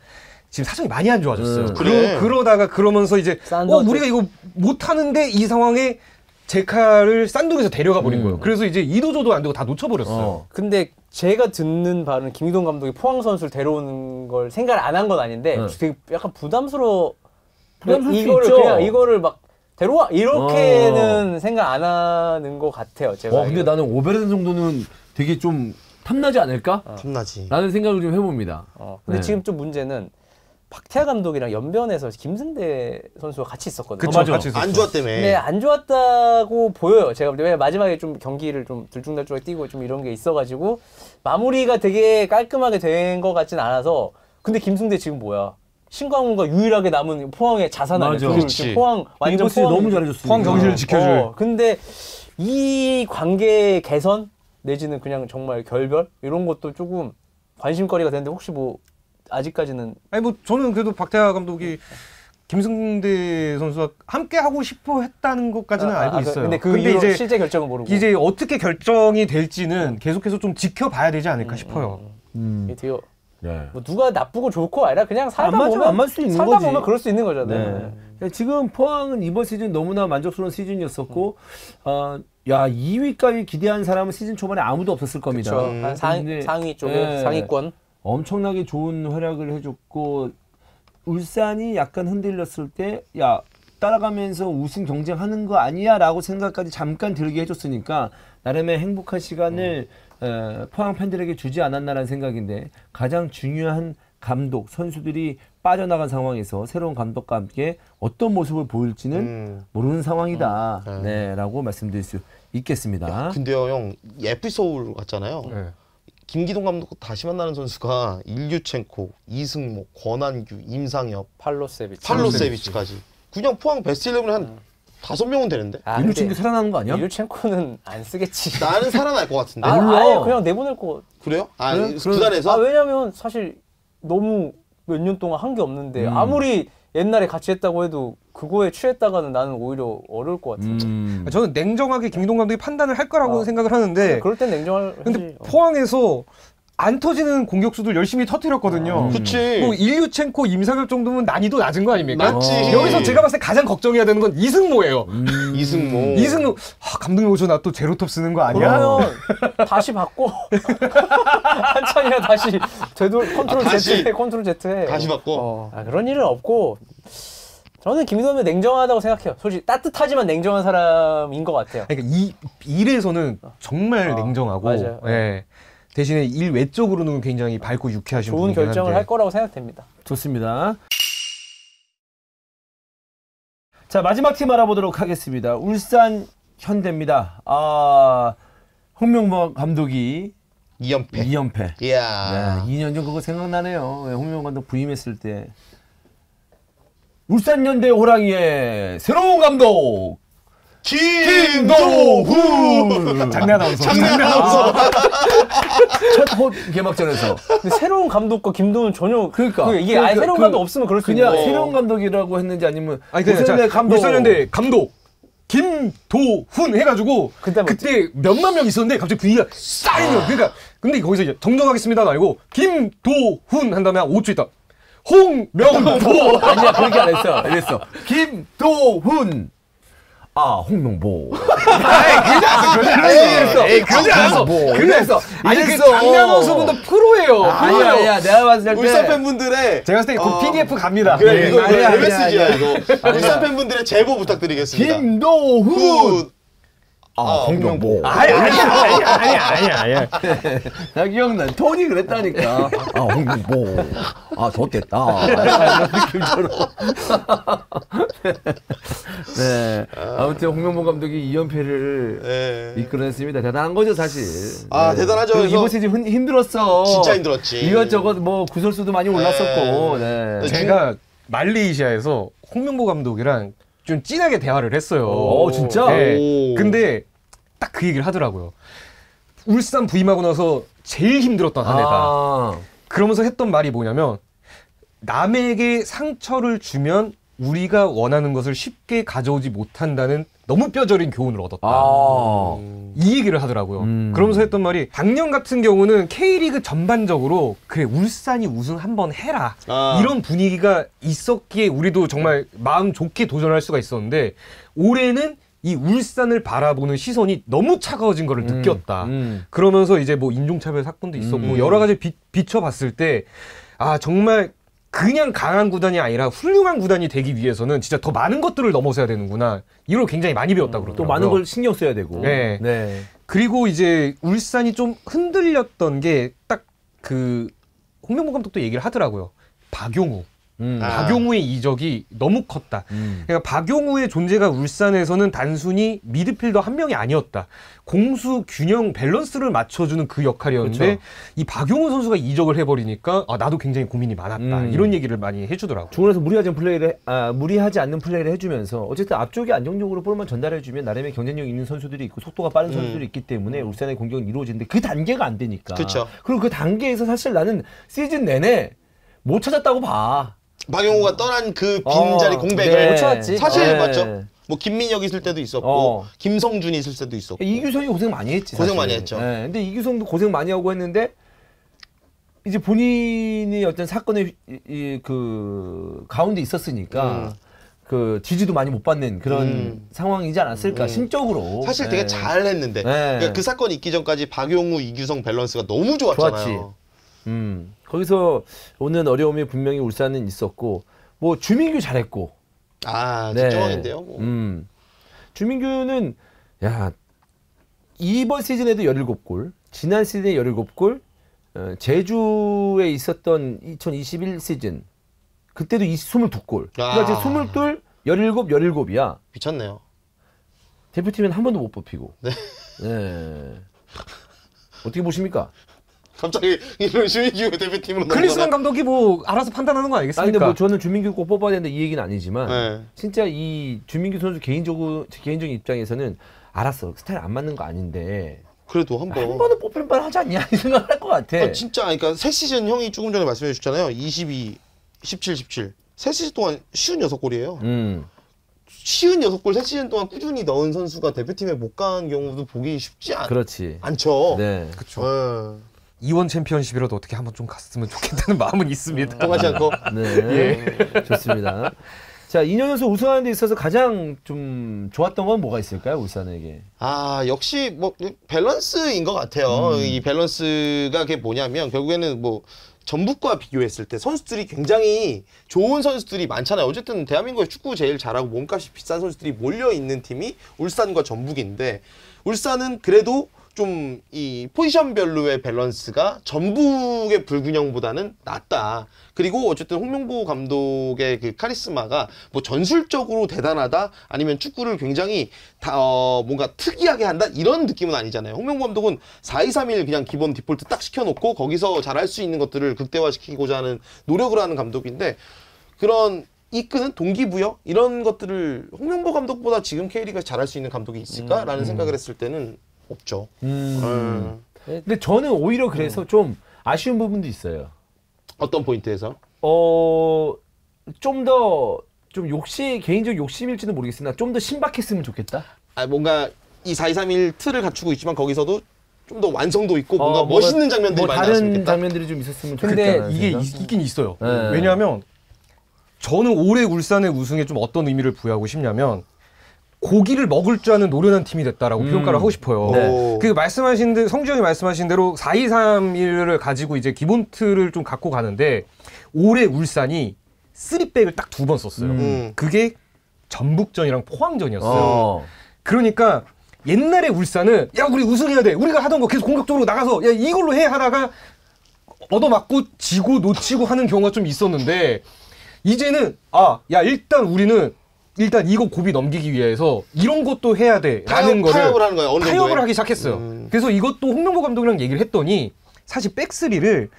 지금 사정이 많이 안 좋아졌어요. 그래. 그러다가 그러면서 이제 우리가 이거 못 하는데 이 상황에 제카를 싼둥에서 데려가 버린 거예요. 그래서 이제 이도저도 안 되고 다 놓쳐버렸어요. 근데 제가 듣는 바로는 김기동 감독이 포항 선수를 데려오는 걸 생각을 안 한 건 아닌데 되게 약간 부담스러울 수 있죠. 그냥 이거를 막 데려와 이렇게는 생각 안 하는 것 같아요. 제가. 근데 나는 오베르단 정도는 되게 좀 탐나지 않을까? 탐나지. 라는 생각을 좀 해봅니다. 근데 네. 지금 좀 문제는 박태하 감독이랑 연변에서 김승대 선수가 같이 있었거든요. 그쵸, 같이 있었어. 안 좋았다며. 네, 안 좋았다고 보여요. 제가 볼 때. 왜냐면 마지막에 좀 경기를 좀 들쭉날쭉하게 뛰고 좀 이런 게 있어가지고 마무리가 되게 깔끔하게 된 것 같진 않아서. 근데 김승대 지금 뭐야? 신광훈과 유일하게 남은 포항의 자산 아니야? 지금 포항 완전 포항 너무 잘해줬어요. 포항 경기를 지켜줄. 근데 이 관계 개선 내지는 그냥 정말 결별 이런 것도 조금 관심거리가 되는데 혹시 뭐 아직까지는 아니 뭐 저는 그래도 박태하 감독이 김승대 선수와 함께 하고 싶어 했다는 것까지는 알고 있어요. 근데 그 이후 이제 실제 결정은 모르고 이제 어떻게 결정이 될지는 계속해서 좀 지켜봐야 되지 않을까 싶어요. 되게 네. 뭐 누가 나쁘고 좋고 아니라 그냥 살다 보면 안 맞을 수 있는 살다 거지. 보면 그럴 수 있는 거잖아요. 네. 지금 포항은 이번 시즌 너무나 만족스러운 시즌이었었고, 야 2위까지 기대한 사람은 시즌 초반에 아무도 없었을 겁니다. 한 상위 쪽에 상위권 엄청나게 좋은 활약을 해줬고 울산이 약간 흔들렸을 때 야 따라가면서 우승 경쟁하는 거 아니야라고 생각까지 잠깐 들게 해줬으니까 나름의 행복한 시간을 포항 팬들에게 주지 않았나라는 생각인데 가장 중요한 감독 선수들이 빠져나간 상황에서 새로운 감독과 함께 어떤 모습을 보일지는 모르는 상황이다. 네라고 말씀드릴 수 있겠습니다. 야, 근데요 형 FC 서울 갔잖아요. 네. 김기동 감독과 다시 만나는 선수가 일류첸코, 이승모, 권한규, 임상엽, 팔로세비치까지 그냥 포항 베스트 11에 한 5명은 되는데? 일루첸도 살아나는 거 아니야? 일루첸코는 안 쓰겠지. 나는 살아날 것 같은데. 아예 그냥 내보낼 거. 그래요? 그래? 구단에서? 왜냐면 사실 너무 몇 년 동안 한 게 없는데 아무리 옛날에 같이 했다고 해도 그거에 취했다가는 나는 오히려 어려울 것 같은데. 저는 냉정하게 김동 감독이 판단을 할 거라고 생각을 하는데 그럴 땐 냉정할. 근데 포항에서 안 터지는 공격수들 열심히 터뜨렸거든요. 그치. 뭐 일류첸코, 임상엽 정도면 난이도 낮은 거 아닙니까? 맞지. 여기서 제가 봤을 때 가장 걱정해야 되는 건 이승모예요. 이승모. 감독님 오셔 나 또 제로톱 쓰는 거 아니야? 그러면 다시 바꿔. 한창이야 다시 컨트롤 Z에 다시 바꿔. 그런 일은 없고 저는 김동엽이 냉정하다고 생각해요. 솔직히 따뜻하지만 냉정한 사람인 것 같아요. 그러니까 이 일에서는 정말 냉정하고 맞아요. 네. 대신에 일 외적으로는 굉장히 밝고 유쾌하신 좋은 분이긴 결정을 한데. 할 거라고 생각됩니다. 좋습니다. 자 마지막 팀 알아보도록 하겠습니다. 울산 현대입니다. 홍명보 감독이 2연패. 이야. 네, 2년 전 그거 생각나네요. 홍명보 감독 부임했을 때. 울산 현대 호랑이의 새로운 감독 김도훈 장례아나운서. 첫 개막전에서. 근데 새로운 감독과 김도훈 전혀 이게 그러니까 새로운 감독 없으면 그럴 수 있는 그냥 거. 새로운 감독이라고 했는지 아니면 울산현대 감독 김도훈 해가지고 그때 몇만 명 있었는데 갑자기 분위기가 쌓이면 그러니까 근데 거기서 이제 정정하겠습니다 말고 김도훈 한 다음에 한 5초 있다 홍명보 아니야 그렇게 안 했어. 이랬어. 김도훈. 홍명보. 그랬어. 아니 그 장례아나운서분도 프로예요. 아니야 내가 봤을 때 울산 팬분들의 제가 봤을 때 그 PDF 갑니다. 그래 이거 아니야, MSG야 이거. 울산 팬분들의 제보 부탁드리겠습니다. 김도훈. 홍명보. 아니야. 나 기억나. 톤이 그랬다니까. 홍명보. 좋겠다. 느낌처럼. 네. 아무튼 홍명보 감독이 2연패를 이끌어냈습니다. 대단한 거죠, 사실. 대단하죠. 이번 시즌 힘들었어. 진짜 힘들었지. 이것저것 뭐 구설수도 많이 올랐었고. 네. 제가 말레이시아에서 홍명보 감독이랑 좀 진하게 대화를 했어요. 진짜? 네. 근데 딱 그 얘기를 하더라고요. 울산 부임하고 나서 제일 힘들었던 한 해다. 그러면서 했던 말이 뭐냐면 남에게 상처를 주면 우리가 원하는 것을 쉽게 가져오지 못한다는 너무 뼈저린 교훈을 얻었다. 이 얘기를 하더라고요. 그러면서 했던 말이 작년 같은 경우는 K리그 전반적으로 그래 울산이 우승 한번 해라. 이런 분위기가 있었기에 우리도 정말 마음 좋게 도전할 수가 있었는데 올해는 이 울산을 바라보는 시선이 너무 차가워진 거를 느꼈다. 그러면서 이제 뭐 인종차별 사건도 있었고 여러 가지 비춰봤을 때 정말 그냥 강한 구단이 아니라 훌륭한 구단이 되기 위해서는 진짜 더 많은 것들을 넘어서야 되는구나. 이걸 굉장히 많이 배웠다고 그러더라고요. 또 많은 걸 신경 써야 되고. 네. 그리고 이제 울산이 좀 흔들렸던 게 딱 그 홍명보 감독도 얘기를 하더라고요. 박용우. 박용우의 이적이 너무 컸다. 그러니까 박용우의 존재가 울산에서는 단순히 미드필더 한 명이 아니었다. 공수 균형 밸런스를 맞춰주는 그 역할이었는데 그렇죠. 이 박용우 선수가 이적을 해버리니까 나도 굉장히 고민이 많았다. 이런 얘기를 많이 해주더라고요. 중원에서 무리하지 않는 플레이를 해주면서 어쨌든 앞쪽에 안정적으로 볼만 전달해주면 나름의 경쟁력 있는 선수들이 있고 속도가 빠른 선수들이 있기 때문에 울산의 공격은 이루어지는데 그 단계가 안 되니까. 그렇죠. 그리고 그 단계에서 사실 나는 시즌 내내 못 찾았다고 봐. 박용우가 떠난 그 빈자리 공백을 못 찾았지. 사실 맞죠. 뭐 김민혁이 있을 때도 있었고 김성준이 있을 때도 있었고 이규성이 고생 많이 했지. 고생 사실. 많이 했죠. 네, 근데 이규성도 고생 많이 하고 했는데 이제 본인이 어떤 사건의 그 가운데 있었으니까 그 지지도 많이 못 받는 그런 상황이지 않았을까 심적으로. 사실 되게 잘했는데 그러니까 그 사건이 있기 전까지 박용우, 이규성 밸런스가 너무 좋았잖아요. 거기서 오는 어려움이 분명히 울산은 있었고 뭐 주민규 잘했고 뒷정왕인데요. 뭐. 주민규는 야 이번 시즌에도 17골, 지난 시즌에 17골, 제주에 있었던 2021 시즌 그때도 22골. 그러니까 지금 22, 17, 17이야. 미쳤네요. 대표팀엔 한 번도 못 뽑히고. 네. 어떻게 보십니까? 갑자기 이런 주민규 대표팀으로 클리스만 감독이 뭐 알아서 판단하는 거 아니겠습니까? 근데 뭐 저는 주민규 꼭 뽑아야 되는데 이 얘기는 아니지만 진짜 이 주민규 선수 개인적인 입장에서는 알았어 스타일 안 맞는 거 아닌데 그래도 한 번은 뽑힐 만 하지 않냐 이 생각을 할 것 같아. 진짜 그러니까 새 시즌 형이 조금 전에 말씀해 주셨잖아요. 22, 17, 17. 새 시즌 동안 56골이에요. 56골 새 시즌 동안 꾸준히 넣은 선수가 대표팀에 못 간 경우도 보기 쉽지 않죠. 네. 그렇죠. 이원 챔피언십이라도 어떻게 한번 좀 갔으면 좋겠다는 마음은 있습니다. 통하지 않고. 네. 좋습니다. 자, 2년 연속 우승하는 데 있어서 가장 좀 좋았던 건 뭐가 있을까요, 울산에게? 역시 뭐 밸런스인 것 같아요. 이 밸런스가 그게 뭐냐면 결국에는 뭐 전북과 비교했을 때 선수들이 굉장히 좋은 선수들이 많잖아요. 어쨌든 대한민국의 축구 제일 잘하고 몸값이 비싼 선수들이 몰려있는 팀이 울산과 전북인데 울산은 그래도 좀 이 포지션별로의 밸런스가 전북의 불균형보다는 낫다. 그리고 어쨌든 홍명보 감독의 그 카리스마가 뭐 전술적으로 대단하다 아니면 축구를 굉장히 뭔가 특이하게 한다 이런 느낌은 아니잖아요. 홍명보 감독은 4-2-3-1 그냥 기본 디폴트 딱 시켜놓고 거기서 잘할 수 있는 것들을 극대화시키고자 하는 노력을 하는 감독인데 그런 이끄는 동기부여 이런 것들을 홍명보 감독보다 지금 K리그에서 잘할 수 있는 감독이 있을까라는 생각을 했을 때는 없죠. 근데 저는 오히려 그래서 좀 아쉬운 부분도 있어요. 어떤 포인트에서? 좀 더 개인적 욕심일지는 모르겠으나 좀 더 신박했으면 좋겠다. 뭔가 이 4-2-3-1 틀을 갖추고 있지만 거기서도 좀 더 완성도 있고 뭔가 멋있는 장면들이 많이 나왔으면 좋겠다. 다른 장면들이 좀 있었으면 좋겠다. 근데 이게 있긴 있어요. 왜냐하면 저는 올해 울산의 우승에 좀 어떤 의미를 부여하고 싶냐면 고기를 먹을 줄 아는 노련한 팀이 됐다라고 평가를 하고 싶어요. 그 말씀하신 대로 성주형이 말씀하신 대로 4-2-3-1을 가지고 이제 기본 틀을 좀 갖고 가는데 올해 울산이 3백을 딱 2번 썼어요. 그게 전북전이랑 포항전이었어요. 그러니까 옛날에 울산은 야 우리 우승해야 돼. 우리가 하던 거 계속 공격적으로 나가서 야 이걸로 해 하다가 얻어맞고 지고 놓치고 하는 경우가 좀 있었는데 이제는 야 일단 우리는 이거 고비 넘기기 위해서 이런 것도 해야 돼라는 거를 타협을 하는 거예요. 타협을 하기 시작했어요. 그래서 이것도 홍명보 감독이랑 얘기를 했더니 사실 백스리를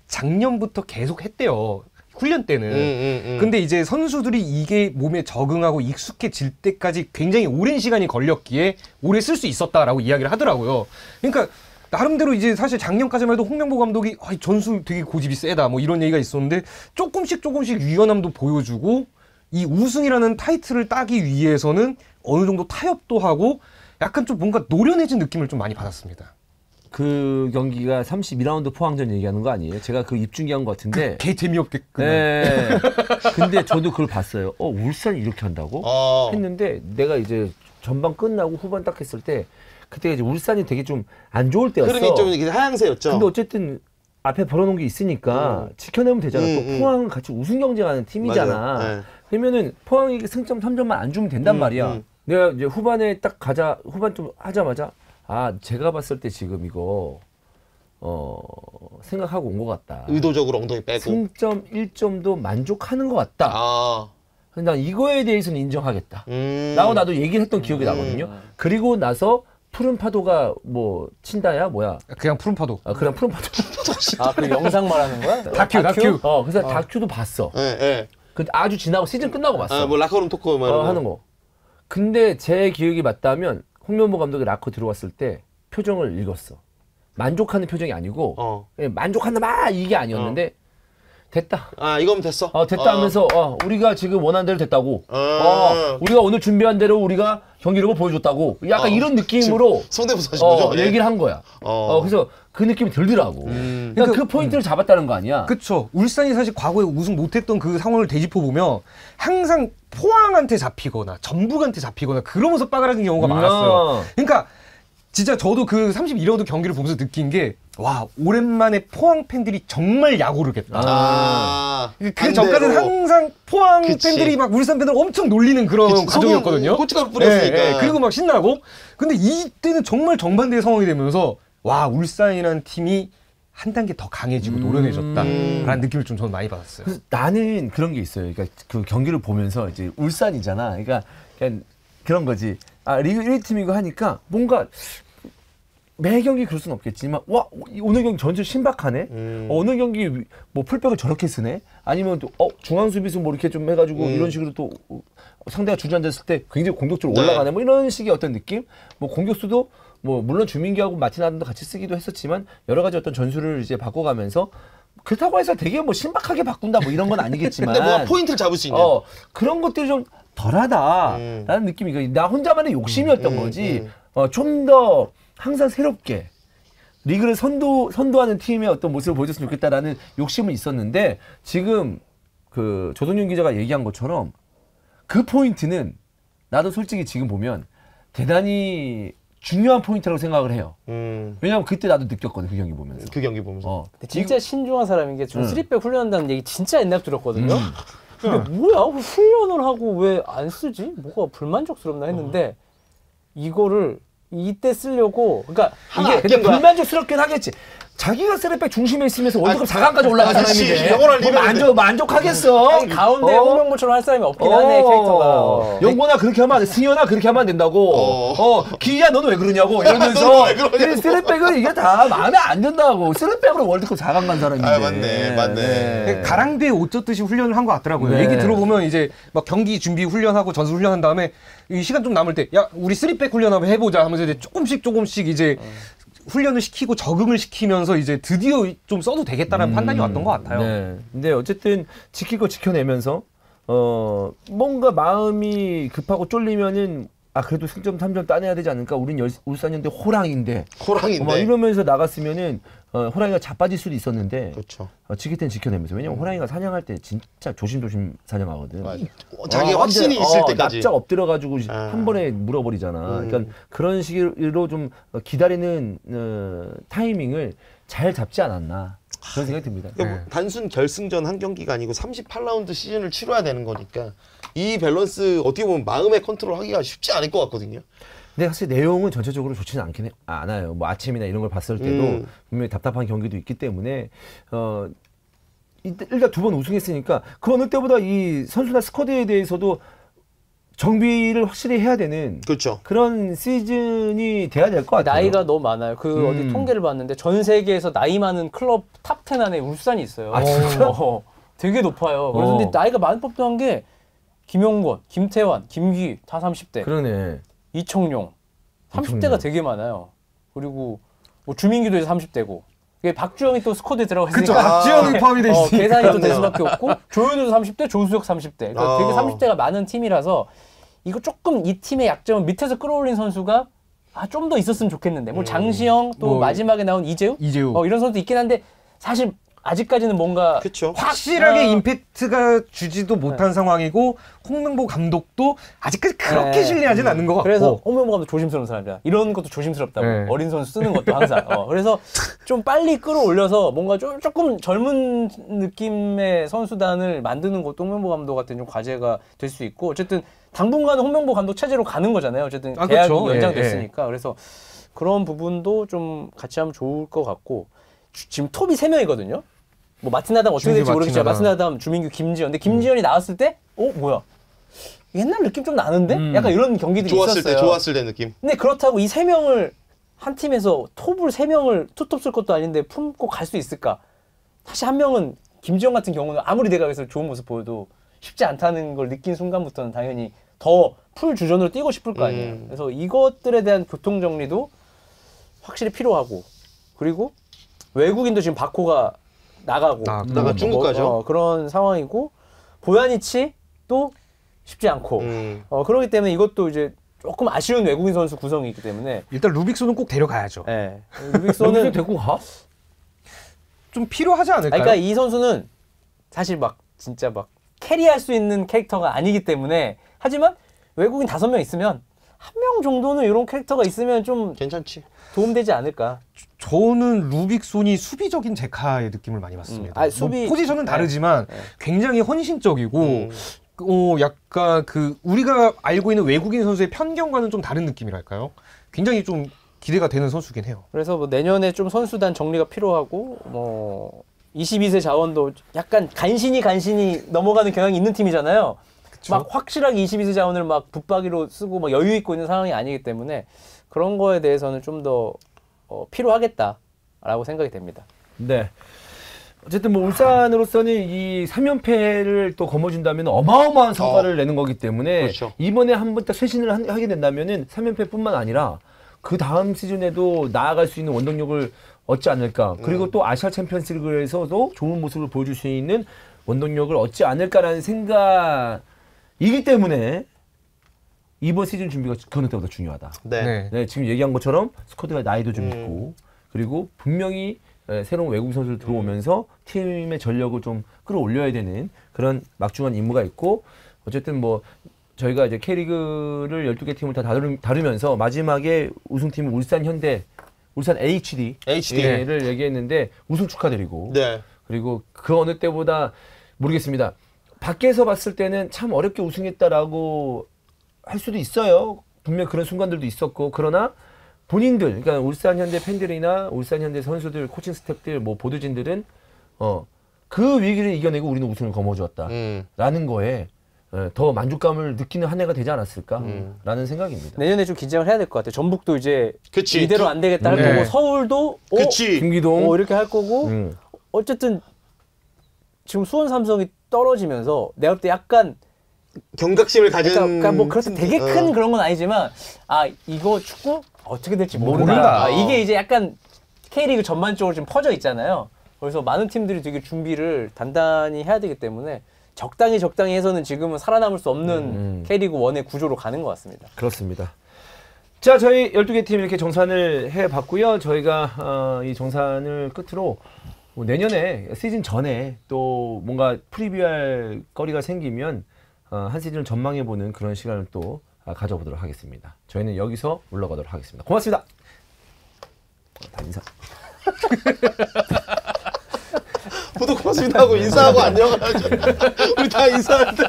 작년부터 계속 했대요. 훈련 때는. 근데 이제 선수들이 이게 몸에 적응하고 익숙해질 때까지 굉장히 오랜 시간이 걸렸기에 오래 쓸 수 있었다라고 이야기를 하더라고요. 그러니까 나름대로 이제 사실 작년까지만 해도 홍명보 감독이 전술 되게 고집이 세다 뭐 이런 얘기가 있었는데 조금씩 유연함도 보여주고 이 우승이라는 타이틀을 따기 위해서는 어느 정도 타협도 하고 약간 좀 뭔가 노련해진 느낌을 좀 많이 받았습니다. 그 경기가 32라운드 포항전 얘기하는 거 아니에요? 제가 그 입중계한 것 같은데. 개 재미없게 네. 근데 저도 그걸 봤어요. 울산이 이렇게 한다고? 했는데 내가 이제 전반 끝나고 후반 딱 했을 때 그때 이제 울산이 되게 좀 안 좋을 때였어. 흐름이 좀 하향세였죠. 근데 어쨌든 앞에 벌어놓은 게 있으니까 지켜내면 되잖아. 또 포항은 같이 우승 경쟁하는 팀이잖아. 네. 그러면은 포항이 승점 3점만 안 주면 된단 말이야. 내가 이제 후반에 딱 후반 좀 하자마자 제가 봤을 때 지금 이거 생각하고 온 것 같다. 의도적으로 엉덩이 빼고. 승점 1점도 만족하는 것 같다. 아. 난 이거에 대해서는 인정하겠다. 라고 나도 얘기를 했던 기억이 나거든요. 그리고 나서 푸른 파도가 뭐 친다야 뭐야? 그냥 푸른 파도. 그냥 푸른 파도. 그 영상 말하는 거야? 다큐. 그래서 다큐도 봤어. 예. 그 아주 지나고 시즌 끝나고 봤어. 뭐 라커룸 토크 뭐 하는 거. 근데 제 기억이 맞다면 홍명보 감독이 라커 들어왔을 때 표정을 읽었어. 만족하는 표정이 아니고 만족한다 막 이게 아니었는데 됐다. 이거면 됐어. 됐다 하면서 우리가 지금 원하는 대로 됐다고. 우리가 오늘 준비한 대로 우리가 경기력을 보여줬다고. 약간 이런 느낌으로 성대모사 하신 거죠? 얘기를 한 거야. 그래서 그 느낌이 들더라고. 그러니까 그 포인트를 잡았다는 거 아니야. 그쵸. 울산이 사실 과거에 우승 못했던 그 상황을 되짚어 보면 항상 포항한테 잡히거나 전북한테 잡히거나 그러면서 빠그라진 경우가 많았어요. 그러니까 진짜 저도 그 31라운드 경기를 보면서 느낀 게 와, 오랜만에 포항 팬들이 정말 야구르겠다. 그 전까지는 항상 포항 팬들이 막 울산 팬들 엄청 놀리는 그런 과정이었거든요. 고춧가루 뿌렸으니까. 그리고 막 신나고. 근데 이때는 정말 정반대의 상황이 되면서 와, 울산이라는 팀이 한 단계 더 강해지고 노련해졌다라는 느낌을 좀 저는 많이 받았어요. 그래서 나는 그런 게 있어요. 그러니까 그 경기를 보면서 이제 울산이잖아. 그러니까 그냥 그런 거지. 리그 1위 팀이고 하니까 뭔가 매 경기 그럴 수는 없겠지만 와 오늘 경기 전체 신박하네. 어느 경기 뭐 풀백을 저렇게 쓰네. 아니면 또 중앙 수비수 뭐 이렇게 좀 해가지고 이런 식으로 또 상대가 주저앉았을 때 굉장히 공격적으로 올라가네. 뭐 이런 식의 어떤 느낌. 뭐 공격수도 뭐 물론 주민기하고 마티나도 같이 쓰기도 했었지만 여러 가지 어떤 전술을 이제 바꿔가면서 그렇다고 해서 되게 뭐 신박하게 바꾼다 뭐 이런 건 아니겠지만. 근데 뭐 포인트를 잡을 수 있는. 그런 것들이 좀 덜하다라는 느낌이. 나 혼자만의 욕심이었던 거지. 좀 더 항상 새롭게 리그를 선도하는 팀의 어떤 모습을 보여줬으면 좋겠다라는 욕심은 있었는데 지금 그 조동윤 기자가 얘기한 것처럼 그 포인트는 나도 솔직히 지금 보면 대단히 중요한 포인트라고 생각을 해요. 왜냐면 그때 나도 느꼈거든 그 경기 보면서. 그 경기 보면서. 진짜 신중한 사람인 게 저는 3백 훈련한다는 얘기 진짜 옛날 들었거든요. 근데 뭐야? 훈련을 하고 왜 안 쓰지? 뭐가 불만족스럽나 했는데 이거를 이때 쓰려고. 그러니까 이게 근데 불만족스럽긴 하겠지. 자기가 쓰레백 중심에 있으면서 월드컵 4강까지 올라간 사람인데 만족하겠어. 아니, 가운데 홍명보처럼 할 사람이 없긴 하네 캐릭터가. 영곤아 그렇게 하면 안 돼. 승현아 그렇게 하면 안 된다고. 기야 너는 왜 그러냐고 이러면서 쓰레백은 이게 다 마음에 안 든다고. 쓰레백으로 월드컵 4강 간 사람인데. 맞네. 가랑비에 옷 젖듯이 훈련을 한 것 같더라고요. 얘기 들어보면 이제 막 경기 준비 훈련하고 전술 훈련한 다음에 이 시간 좀 남을 때 야 우리 쓰리백 훈련 한번 해보자 하면서 이제 조금씩 이제 훈련을 시키고 적응을 시키면서 이제 드디어 좀 써도 되겠다라는 판단이 왔던 것 같아요. 네. 근데 어쨌든 지킬 거 지켜내면서 뭔가 마음이 급하고 쫄리면은 그래도 승점 3점 따내야 되지 않을까? 우린 울산현대 호랑인데 이러면서 나갔으면은 호랑이가 자빠질 수도 있었는데 그렇죠. 지킬 땐 지켜내면서. 왜냐면 호랑이가 사냥할 때 진짜 조심조심 사냥하거든. 자기 확신이 있을 때까지. 납작 엎드려가지고 한 번에 물어버리잖아. 그러니까 그런 식으로 좀 기다리는 타이밍을 잘 잡지 않았나. 그런 생각이 듭니다. 그러니까 단순 결승전 한 경기가 아니고 38라운드 시즌을 치러야 되는 거니까 이 밸런스 어떻게 보면 마음의 컨트롤하기가 쉽지 않을 것 같거든요. 근데 사실 내용은 전체적으로 좋지는 않아요. 뭐 아침이나 이런 걸 봤을 때도 분명히 답답한 경기도 있기 때문에 일단 2번 우승했으니까 그 어느 때보다 이 선수나 스쿼드에 대해서도 정비를 확실히 해야 되는 그렇죠. 그런 시즌이 돼야 될 것 같아요. 나이가 너무 많아요. 그 어디 통계를 봤는데 전 세계에서 나이 많은 클럽 탑 10 안에 울산이 있어요. 진짜? 되게 높아요. 그래서 근데 나이가 많은 법도 한 게 김용권, 김태환, 김기 다 30대. 그러네. 이청용 30대가 되게 많아요. 그리고 뭐 주민기도 이제 30대고. 박주영이 또 스쿼드에 들어가 있으니까. 그쵸, 박주영이 포함이 돼 있으니까. 계산이 또 될 수밖에 없고 조현우도 30대, 조수혁 30대. 그러니까 되게 30대가 많은 팀이라서 이거 조금 이 팀의 약점은 밑에서 끌어올린 선수가 좀 더 있었으면 좋겠는데. 뭐 장시영 또 마지막에 나온 이재우 이런 선수도 있긴 한데 사실 아직까지는 뭔가 확실하게 임팩트가 주지도 못한 상황이고 홍명보 감독도 아직까지 그렇게 신뢰하진 않는 것 같고. 그래서 홍명보 감독 조심스러운 사람이야. 이런 것도 조심스럽다고. 어린 선수 쓰는 것도 항상. 그래서 좀 빨리 끌어올려서 뭔가 조금 젊은 느낌의 선수단을 만드는 것도 홍명보 감독한테 좀 과제가 될 수 있고. 어쨌든 당분간은 홍명보 감독 체제로 가는 거잖아요. 어쨌든 계약이 연장됐으니까. 그래서 그런 부분도 좀 같이 하면 좋을 것 같고. 지금 톱이 3명이거든요. 뭐 마틴 아담 어떻게 될지 모르겠지만 마틴 아담, 주민규, 김지현. 근데 김지현이 나왔을 때 뭐야? 옛날 느낌 좀 나는데? 약간 이런 경기들이 있었어요. 좋았을 때 느낌. 근데 그렇다고 이 3명을 한 팀에서 톱을 3명을 투톱 쓸 것도 아닌데 품고 갈 수 있을까? 사실 한 명은 김지현 같은 경우는 아무리 내가 여기서 좋은 모습 보여도 쉽지 않다는 걸 느낀 순간부터는 당연히 더 풀 주전으로 뛰고 싶을 거 아니에요. 그래서 이것들에 대한 교통 정리도 확실히 필요하고 그리고 외국인도 지금 바코가 나가고 중국 가죠. 그런 상황이고 보야니치도 쉽지 않고 그렇기 때문에 이것도 이제 조금 아쉬운 외국인 선수 구성이 있기 때문에 일단 루빅손은 꼭 데려가야죠. 네. 루빅손은 데리고 가? 좀 필요하지 않을까요? 그러니까 이 선수는 사실 막 진짜 막 캐리할 수 있는 캐릭터가 아니기 때문에 하지만 외국인 5명 있으면 1명 정도는 이런 캐릭터가 있으면 좀 괜찮지. 도움되지 않을까. 저는 루빅손이 수비적인 제카의 느낌을 많이 받습니다. 수비 뭐 포지션은 다르지만 굉장히 헌신적이고 약간 그 우리가 알고 있는 외국인 선수의 편견과는 좀 다른 느낌이랄까요? 굉장히 좀 기대가 되는 선수긴 해요. 그래서 뭐 내년에 좀 선수단 정리가 필요하고 뭐 22세 자원도 약간 간신히 넘어가는 경향이 있는 팀이잖아요. 막 확실하게 22세 자원을 막 붙박이로 쓰고 막 여유 있고 있는 상황이 아니기 때문에 그런 거에 대해서는 좀 더 필요하겠다라고 생각이 됩니다. 네. 어쨌든 뭐 울산으로서는 이 3연패를 또 거머쥔다면 어마어마한 성과를 내는 거기 때문에 그렇죠. 이번에 한번 딱 쇄신을 하게 된다면은 3연패뿐만 아니라 그 다음 시즌에도 나아갈 수 있는 원동력을 얻지 않을까. 그리고 또 아시아 챔피언스리그에서도 좋은 모습을 보여줄 수 있는 원동력을 얻지 않을까라는 생각이기 때문에 이번 시즌 준비가 그 어느 때보다 중요하다. 네. 네, 지금 얘기한 것처럼 스쿼드가 나이도 좀 있고 그리고 분명히 새로운 외국 선수들 들어오면서 팀의 전력을 좀 끌어올려야 되는 그런 막중한 임무가 있고 어쨌든 뭐 저희가 이제 K리그를 12개 팀을 다 다루면서 마지막에 우승팀은 울산 HD를 얘기했는데 우승 축하드리고 네. 그리고 그 어느 때보다 모르겠습니다. 밖에서 봤을 때는 참 어렵게 우승했다라고 할 수도 있어요. 분명 그런 순간들도 있었고 그러나 본인들, 그러니까 울산 현대 팬들이나 울산 현대 선수들, 코칭 스태프들, 뭐 보도진들은 그 위기를 이겨내고 우리는 우승을 거머쥐었다라는 거에 더 만족감을 느끼는 한 해가 되지 않았을까라는 생각입니다. 내년에 좀 긴장을 해야 될 것 같아요. 전북도 이제 그치. 이대로 안 되겠다 할 거고 서울도 김기동 이렇게 할 거고 어쨌든 지금 수원 삼성이 떨어지면서 내가 볼 때 약간 경각심을 가진 그러니까 뭐 그렇게 되게 큰 그런 건 아니지만 이거 축구 어떻게 될지 모른다. 이게 이제 약간 K리그 전반적으로 좀 퍼져 있잖아요. 그래서 많은 팀들이 되게 준비를 단단히 해야 되기 때문에 적당히 해서는 지금은 살아남을 수 없는 K리그 1의 구조로 가는 것 같습니다. 그렇습니다. 자, 저희 12개 팀 이렇게 정산을 해봤고요. 저희가 이 정산을 끝으로 뭐 내년에 시즌 전에 또 뭔가 프리뷰할 거리가 생기면 한 시즌을 전망해보는 그런 시간을 또 가져보도록 하겠습니다. 저희는 여기서 물러가도록 하겠습니다. 고맙습니다. 다 인사. 모두 고맙습니다 하고 인사하고 안녕하죠. 우리 다 인사할 때.